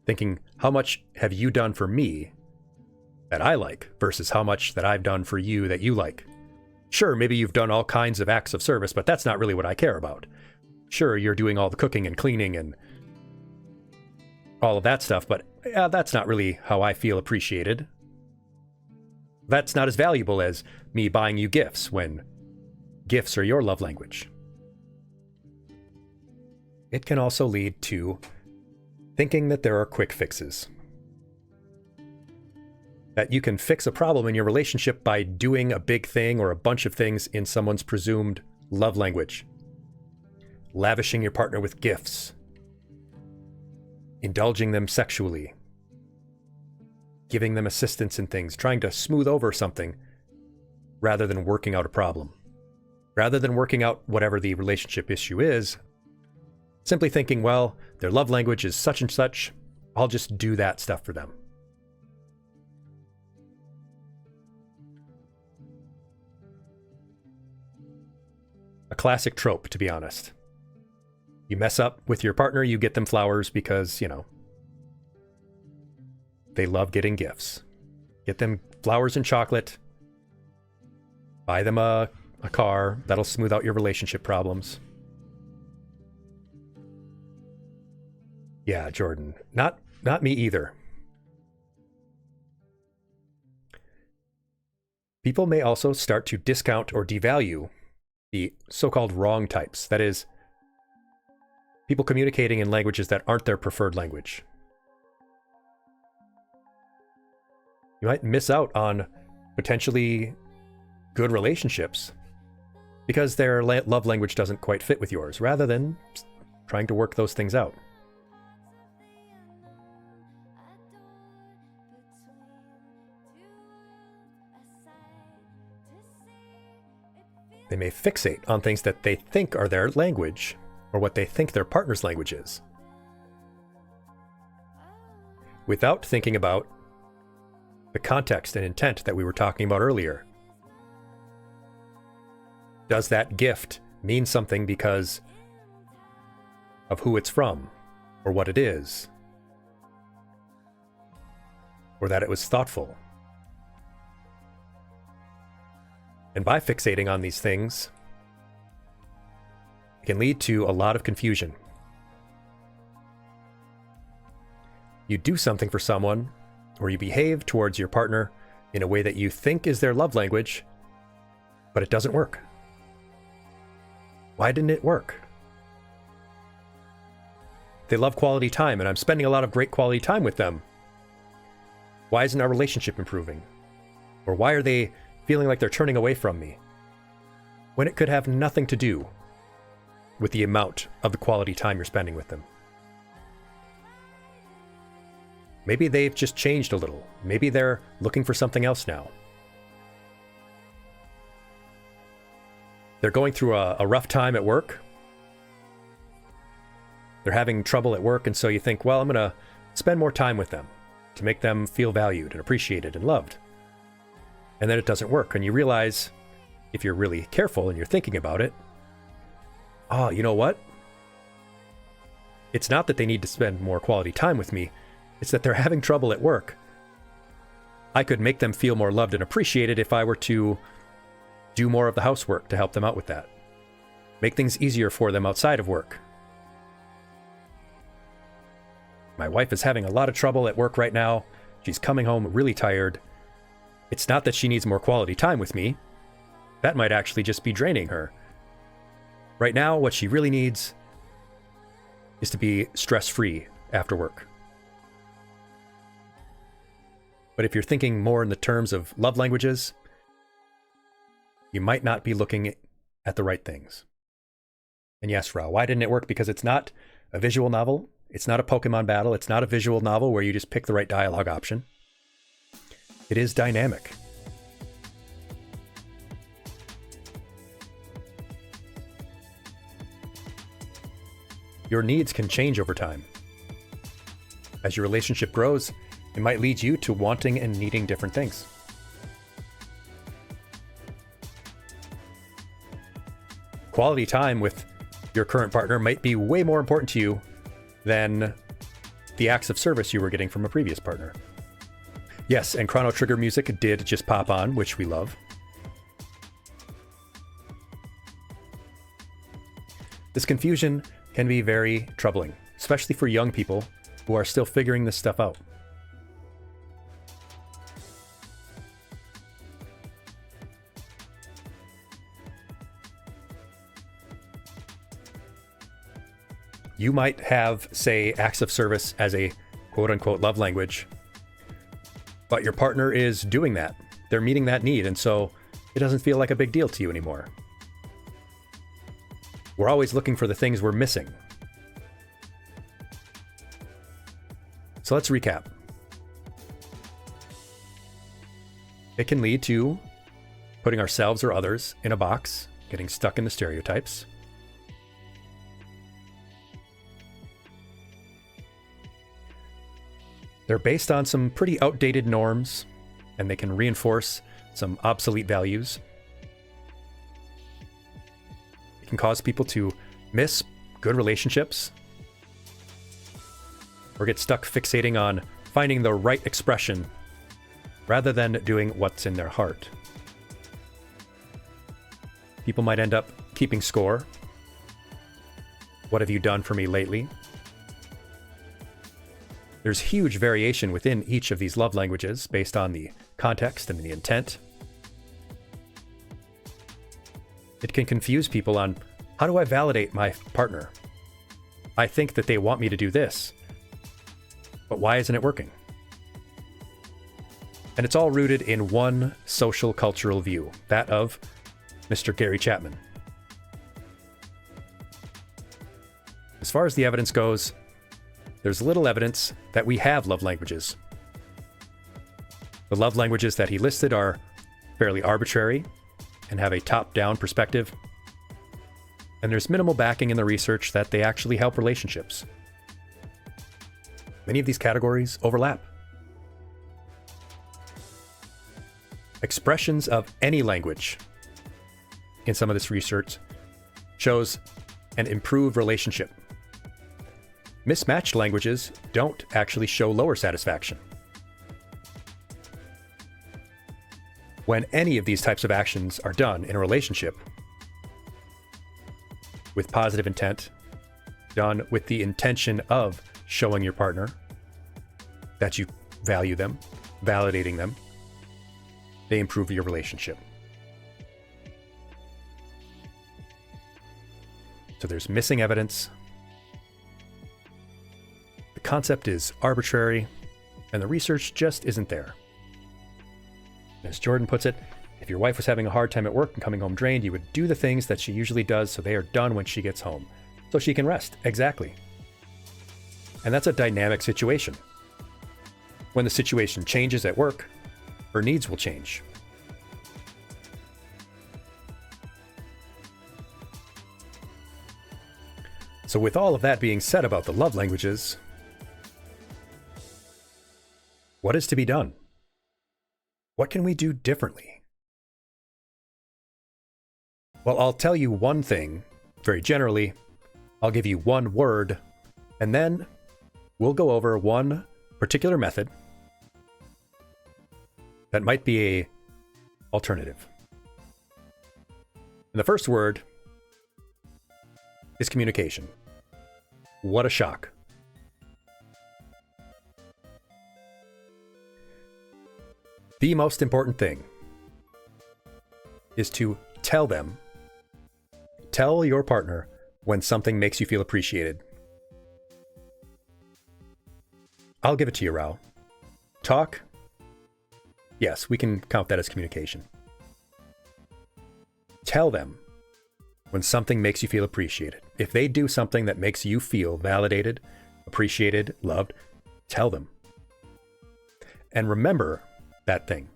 Thinking, how much have you done for me that I like versus how much that I've done for you that you like. Sure, maybe you've done all kinds of acts of service, but that's not really what I care about. Sure, you're doing all the cooking and cleaning and all of that stuff, but that's not really how I feel appreciated. That's not as valuable as me buying you gifts when gifts are your love language. It can also lead to thinking that there are quick fixes. That you can fix a problem in your relationship by doing a big thing or a bunch of things in someone's presumed love language. Lavishing your partner with gifts. Indulging them sexually. Giving them assistance in things. Trying to smooth over something rather than working out a problem. Rather than working out whatever the relationship issue is, simply thinking, well, their love language is such and such, I'll just do that stuff for them. A classic trope, to be honest. You mess up with your partner, you get them flowers because, they love getting gifts. Get them flowers and chocolate. Buy them a car. That'll smooth out your relationship problems. Yeah, Jordan. Not me either. People may also start to discount or devalue the so-called wrong types. That is, people communicating in languages that aren't their preferred language. You might miss out on potentially good relationships because their love language doesn't quite fit with yours, rather than trying to work those things out. They may fixate on things that they think are their language, or what they think their partner's language is, without thinking about the context and intent that we were talking about earlier. Does that gift mean something because of who it's from, or what it is, or that it was thoughtful? And by fixating on these things, it can lead to a lot of confusion. You do something for someone, or you behave towards your partner in a way that you think is their love language, but it doesn't work. Why didn't it work? They love quality time, and I'm spending a lot of great quality time with them. Why isn't our relationship improving? Or why are they feeling like they're turning away from me? When it could have nothing to do with the amount of the quality time you're spending with them. Maybe they've just changed a little. Maybe they're looking for something else now. They're going through a rough time at work. They're having trouble at work, and so you think, well, I'm going to spend more time with them to make them feel valued and appreciated and loved. And then it doesn't work, and you realize, if you're really careful and you're thinking about it, oh, you know what? It's not that they need to spend more quality time with me. It's that they're having trouble at work. I could make them feel more loved and appreciated if I were to do more of the housework to help them out with that. Make things easier for them outside of work. My wife is having a lot of trouble at work right now. She's coming home really tired. It's not that she needs more quality time with me. That might actually just be draining her. Right now, what she really needs is to be stress-free after work. But if you're thinking more in the terms of love languages, you might not be looking at the right things. And yes, Ra, why didn't it work? Because it's not a visual novel. It's not a Pokemon battle. It's not a visual novel where you just pick the right dialogue option. It is dynamic. Your needs can change over time. As your relationship grows, it might lead you to wanting and needing different things. Quality time with your current partner might be way more important to you than the acts of service you were getting from a previous partner. Yes, and Chrono Trigger music did just pop on, which we love. This confusion can be very troubling, especially for young people who are still figuring this stuff out. You might have, say, acts of service as a quote unquote love language, but your partner is doing that. They're meeting that need, and so it doesn't feel like a big deal to you anymore. We're always looking for the things we're missing. So let's recap. It can lead to putting ourselves or others in a box, getting stuck in the stereotypes. They're based on some pretty outdated norms, and they can reinforce some obsolete values. It can cause people to miss good relationships or get stuck fixating on finding the right expression rather than doing what's in their heart. People might end up keeping score. What have you done for me lately? There's huge variation within each of these love languages based on the context and the intent. It can confuse people on, how do I validate my partner? I think that they want me to do this, but why isn't it working? And it's all rooted in one social cultural view, that of Mr. Gary Chapman. As far as the evidence goes, there's little evidence that we have love languages. The love languages that he listed are fairly arbitrary and have a top-down perspective, and there's minimal backing in the research that they actually help relationships. Many of these categories overlap. Expressions of any language in some of this research shows an improved relationship. Mismatched languages don't actually show lower satisfaction. When any of these types of actions are done in a relationship with positive intent, done with the intention of showing your partner that you value them, validating them, they improve your relationship. So there's missing evidence. The concept is arbitrary, and the research just isn't there. As Jordan puts it, if your wife was having a hard time at work and coming home drained, you would do the things that she usually does so they are done when she gets home, so she can rest. Exactly. And that's a dynamic situation. When the situation changes at work, her needs will change. So with all of that being said about the love languages, what is to be done? What can we do differently? Well, I'll tell you one thing, very generally. I'll give you one word, and then we'll go over one particular method that might be an alternative. And the first word is communication. What a shock. The most important thing is to tell your partner when something makes you feel appreciated. I'll give it to you, Rao. Talk. Yes, we can count that as communication. Tell them when something makes you feel appreciated. If they do something that makes you feel validated, appreciated, loved, tell them. And remember that thing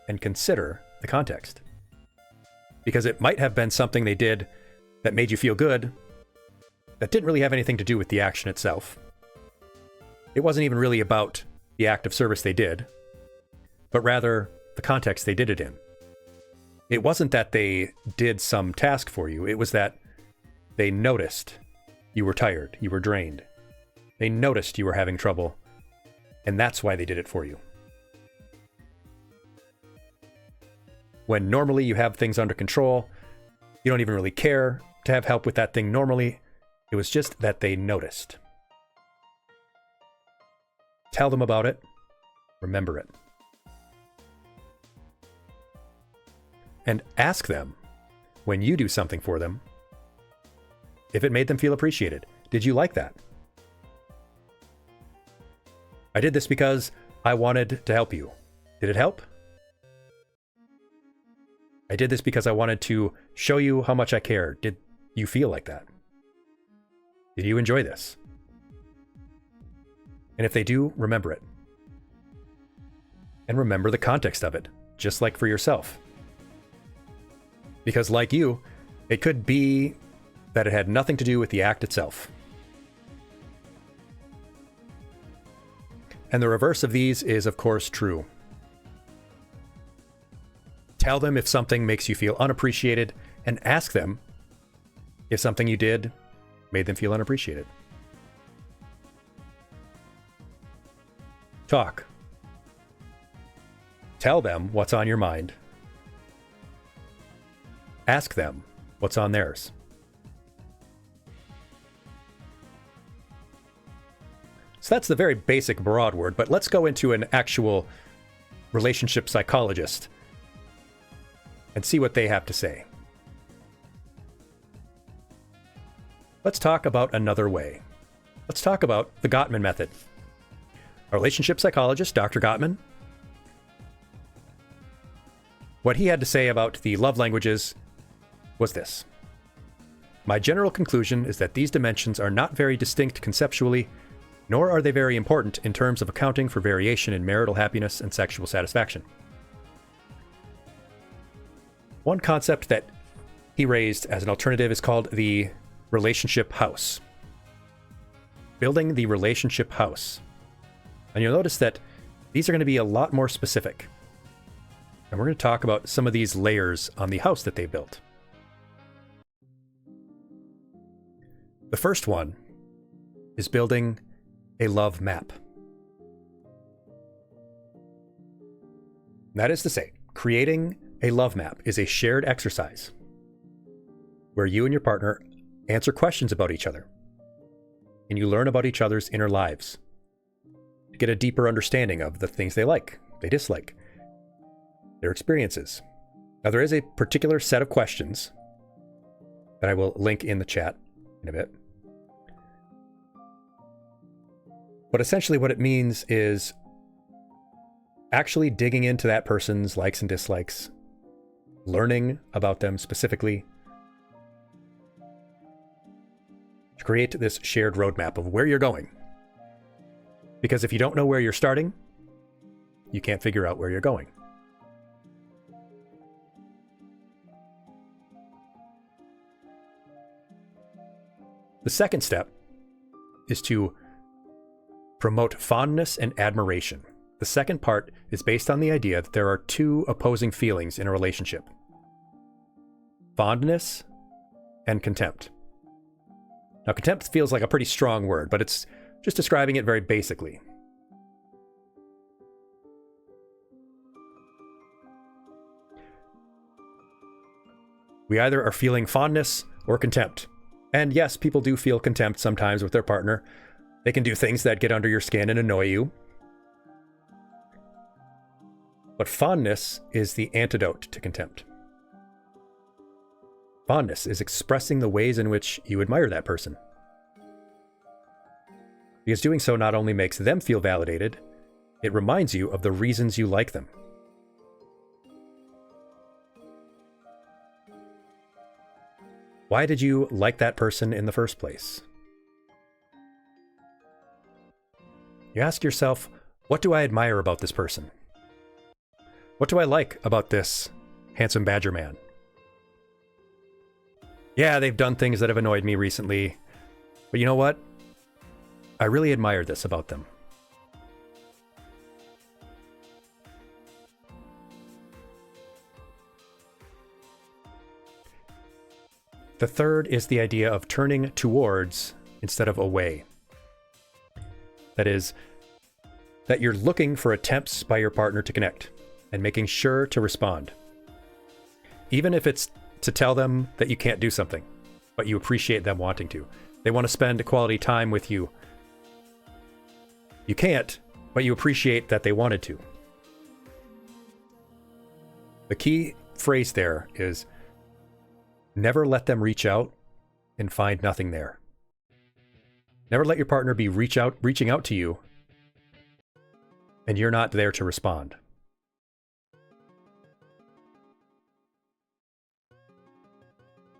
and consider the context. Because it might have been something they did that made you feel good that didn't really have anything to do with the action itself. It wasn't even really about the act of service they did, but rather the context they did it in. It wasn't that they did some task for you. It was that they noticed you were tired, you were drained. They noticed you were having trouble, and that's why they did it for you. When normally you have things under control, you don't even really care to have help with that thing normally. It was just that they noticed. Tell them about it. Remember it. And ask them, when you do something for them, if it made them feel appreciated. Did you like that? I did this because I wanted to help you. Did it help? I did this because I wanted to show you how much I care. Did you feel like that? Did you enjoy this? And if they do, remember it. And remember the context of it, just like for yourself. Because like you, it could be that it had nothing to do with the act itself. And the reverse of these is, of course, true. Tell them if something makes you feel unappreciated, and ask them if something you did made them feel unappreciated. Talk. Tell them what's on your mind. Ask them what's on theirs. So that's the very basic broad word, but let's go into an actual relationship psychologist and see what they have to say. Let's talk about another way. Let's talk about the Gottman method. A relationship psychologist, Dr. Gottman, what he had to say about the love languages was this. My general conclusion is that these dimensions are not very distinct conceptually, nor are they very important in terms of accounting for variation in marital happiness and sexual satisfaction. One concept that he raised as an alternative is called the relationship house. Building the relationship house. And you'll notice that these are going to be a lot more specific. And we're going to talk about some of these layers on the house that they built. The first one is building a love map. That is to say, creating a love map is a shared exercise where you and your partner answer questions about each other, and you learn about each other's inner lives to get a deeper understanding of the things they like, they dislike, their experiences. Now, there is a particular set of questions that I will link in the chat in a bit. But essentially what it means is actually digging into that person's likes and dislikes, learning about them specifically, to create this shared roadmap of where you're going. Because if you don't know where you're starting, you can't figure out where you're going. The second step is to promote fondness and admiration. The second part is based on the idea that there are two opposing feelings in a relationship: fondness and contempt. Now, contempt feels like a pretty strong word, but it's just describing it very basically. We either are feeling fondness or contempt. And yes, people do feel contempt sometimes with their partner. They can do things that get under your skin and annoy you. But fondness is the antidote to contempt. Fondness is expressing the ways in which you admire that person. Because doing so not only makes them feel validated, it reminds you of the reasons you like them. Why did you like that person in the first place? You ask yourself, what do I admire about this person? What do I like about this handsome badger man? Yeah, they've done things that have annoyed me recently, but you know what? I really admire this about them. The third is the idea of turning towards instead of away. That is, that you're looking for attempts by your partner to connect and making sure to respond. Even if it's to tell them that you can't do something, but you appreciate them wanting to. They want to spend quality time with you. You can't, but you appreciate that they wanted to. The key phrase there is never let them reach out and find nothing there. Never let your partner be reaching out to you and you're not there to respond.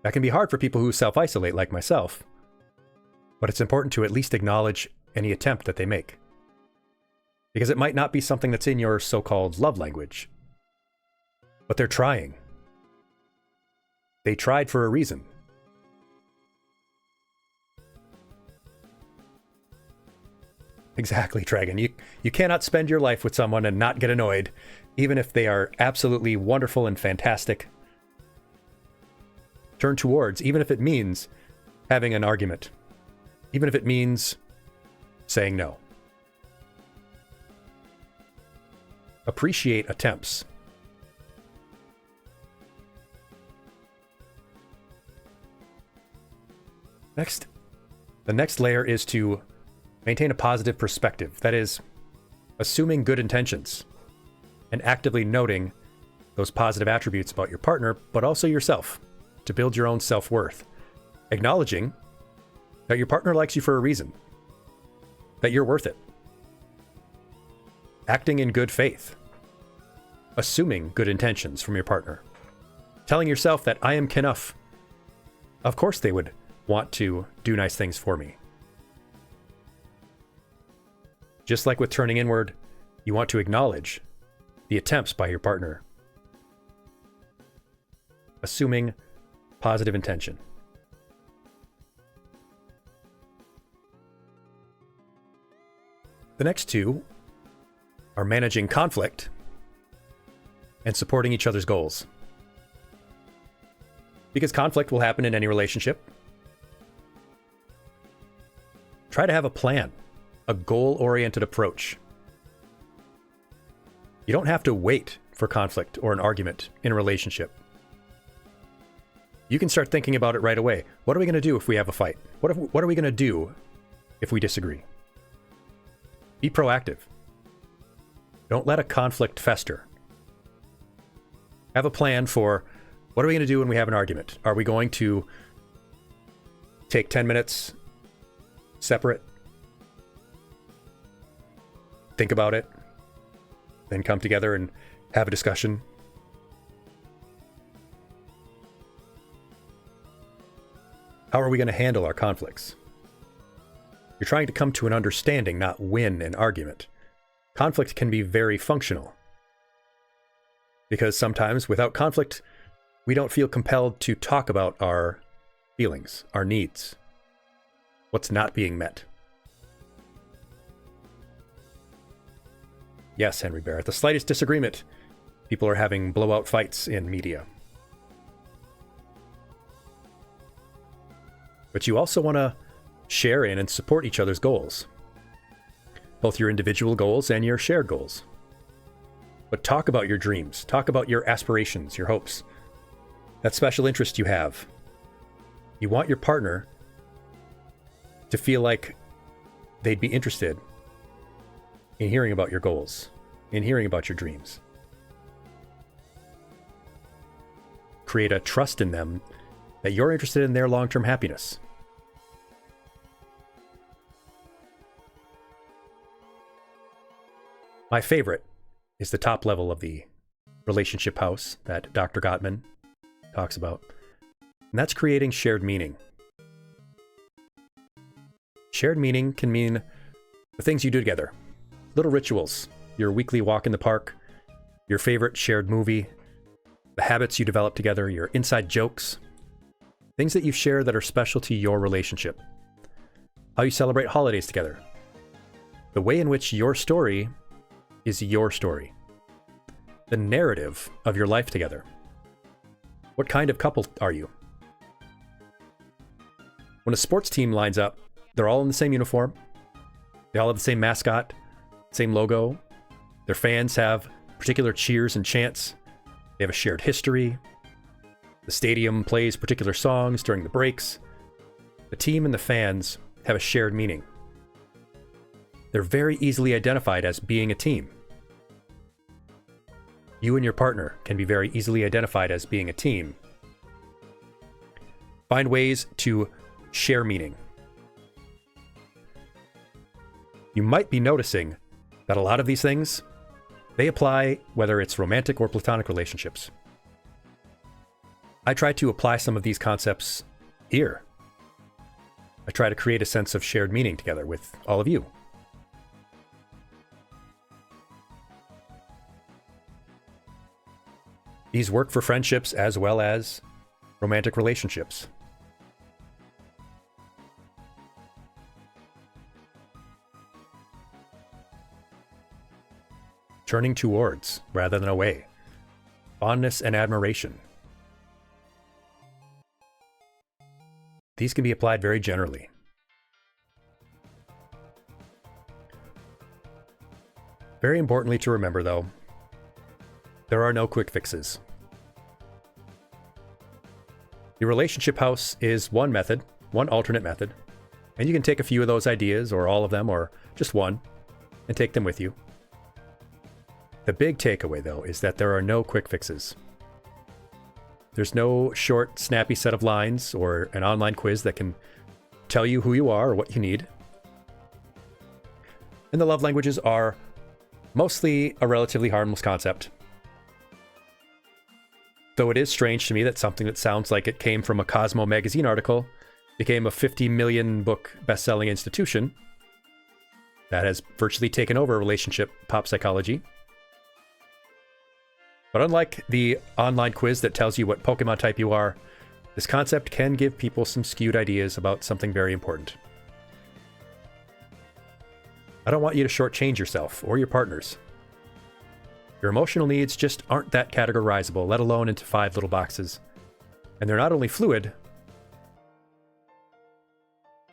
That can be hard for people who self-isolate like myself, but it's important to at least acknowledge any attempt that they make. Because it might not be something that's in your so-called love language, but they're trying. They tried for a reason. Exactly, Dragon. You cannot spend your life with someone and not get annoyed, even if they are absolutely wonderful and fantastic. Turn towards, even if it means having an argument, even if it means saying no. Appreciate attempts. The next layer is to maintain a positive perspective. That is, assuming good intentions and actively noting those positive attributes about your partner, but also yourself, to build your own self-worth. Acknowledging that your partner likes you for a reason, that you're worth it. Acting in good faith. Assuming good intentions from your partner. Telling yourself that I am enough. Of course they would want to do nice things for me. Just like with turning inward, you want to acknowledge the attempts by your partner. Assuming positive intention. The next two are managing conflict and supporting each other's goals. Because conflict will happen in any relationship. Try to have a plan, a goal-oriented approach. You don't have to wait for conflict or an argument in a relationship. You can start thinking about it right away. What are we going to do if we have a fight? What are we going to do if we disagree? Be proactive. Don't let a conflict fester. Have a plan for what are we going to do when we have an argument? Are we going to take 10 minutes separate? Think about it, then come together and have a discussion? How are we going to handle our conflicts? You're trying to come to an understanding, not win an argument. Conflict can be very functional. Because sometimes without conflict, we don't feel compelled to talk about our feelings, our needs, what's not being met. Yes, Henry Barrett, the slightest disagreement, people are having blowout fights in media. But you also want to share in and support each other's goals. Both your individual goals and your shared goals. But talk about your dreams. Talk about your aspirations, your hopes. That special interest you have. You want your partner to feel like they'd be interested in hearing about your goals, in hearing about your dreams. Create a trust in them that you're interested in their long-term happiness. My favorite is the top level of the relationship house that Dr. Gottman talks about, and that's creating shared meaning. Shared meaning can mean the things you do together, little rituals, your weekly walk in the park, your favorite shared movie, the habits you develop together, your inside jokes, things that you share that are special to your relationship, how you celebrate holidays together, the way in which your story is your story, the narrative of your life together. What kind of couple are you? When a sports team lines up, they're all in the same uniform, they all have the same mascot, same logo, their fans have particular cheers and chants, they have a shared history, the stadium plays particular songs during the breaks. The team and the fans have a shared meaning. They're very easily identified as being a team. You and your partner can be very easily identified as being a team. Find ways to share meaning. you might be noticing that a lot of these things, they apply whether it's romantic or platonic relationships. I try to apply some of these concepts here. I try to create a sense of shared meaning together with all of you. These work for friendships as well as romantic relationships. Turning towards rather than away. Fondness and admiration. These can be applied very generally. Very importantly to remember, though, there are no quick fixes. The relationship house is one method, one alternate method, and you can take a few of those ideas, or all of them, or just one, and take them with you. The big takeaway, though, is that there are no quick fixes. There's no short, snappy set of lines or an online quiz that can tell you who you are or what you need. And the love languages are mostly a relatively harmless concept. Though it is strange to me that something that sounds like it came from a Cosmo magazine article became a 50 million book best-selling institution that has virtually taken over relationship pop psychology. But unlike the online quiz that tells you what Pokemon type you are, this concept can give people some skewed ideas about something very important. I don't want you to shortchange yourself or your partners. Your emotional needs just aren't that categorizable, let alone into 5 little boxes. And they're not only fluid,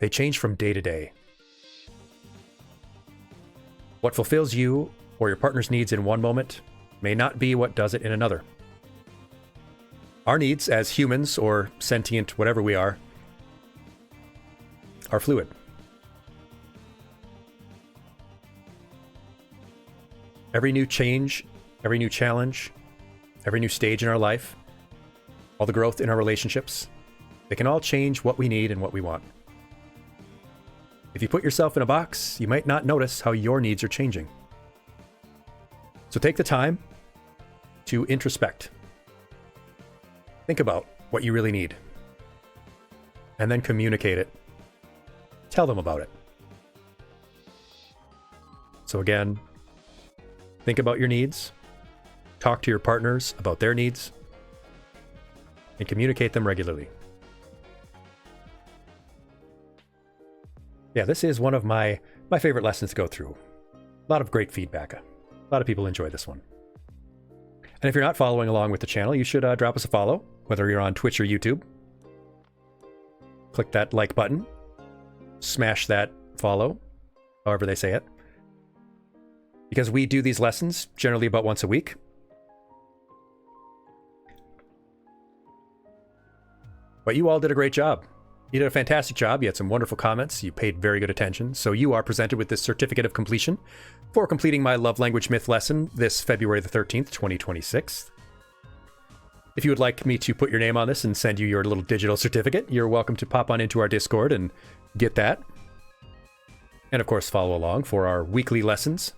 they change from day to day. What fulfills you or your partner's needs in one moment may not be what does it in another. Our needs as humans, or sentient whatever we are fluid. Every new change, every new challenge, every new stage in our life, all the growth in our relationships, they can all change what we need and what we want. If you put yourself in a box, you might not notice how your needs are changing. So take the time to introspect. Think about what you really need. And then communicate it. Tell them about it. So again, think about your needs. Talk to your partners about their needs. And communicate them regularly. Yeah, this is one of my favorite lessons to go through. A lot of great feedback. A lot of people enjoy this one. And if you're not following along with the channel, you should drop us a follow, whether you're on Twitch or YouTube. Click that like button. Smash that follow, however they say it. Because we do these lessons generally about once a week. But you all did a great job. You did a fantastic job. You had some wonderful comments. You paid very good attention. So you are presented with this certificate of completion for completing my love language myth lesson this February the 13th, 2026. If you would like me to put your name on this and send you your little digital certificate, you're welcome to pop on into our Discord and get that. And of course, follow along for our weekly lessons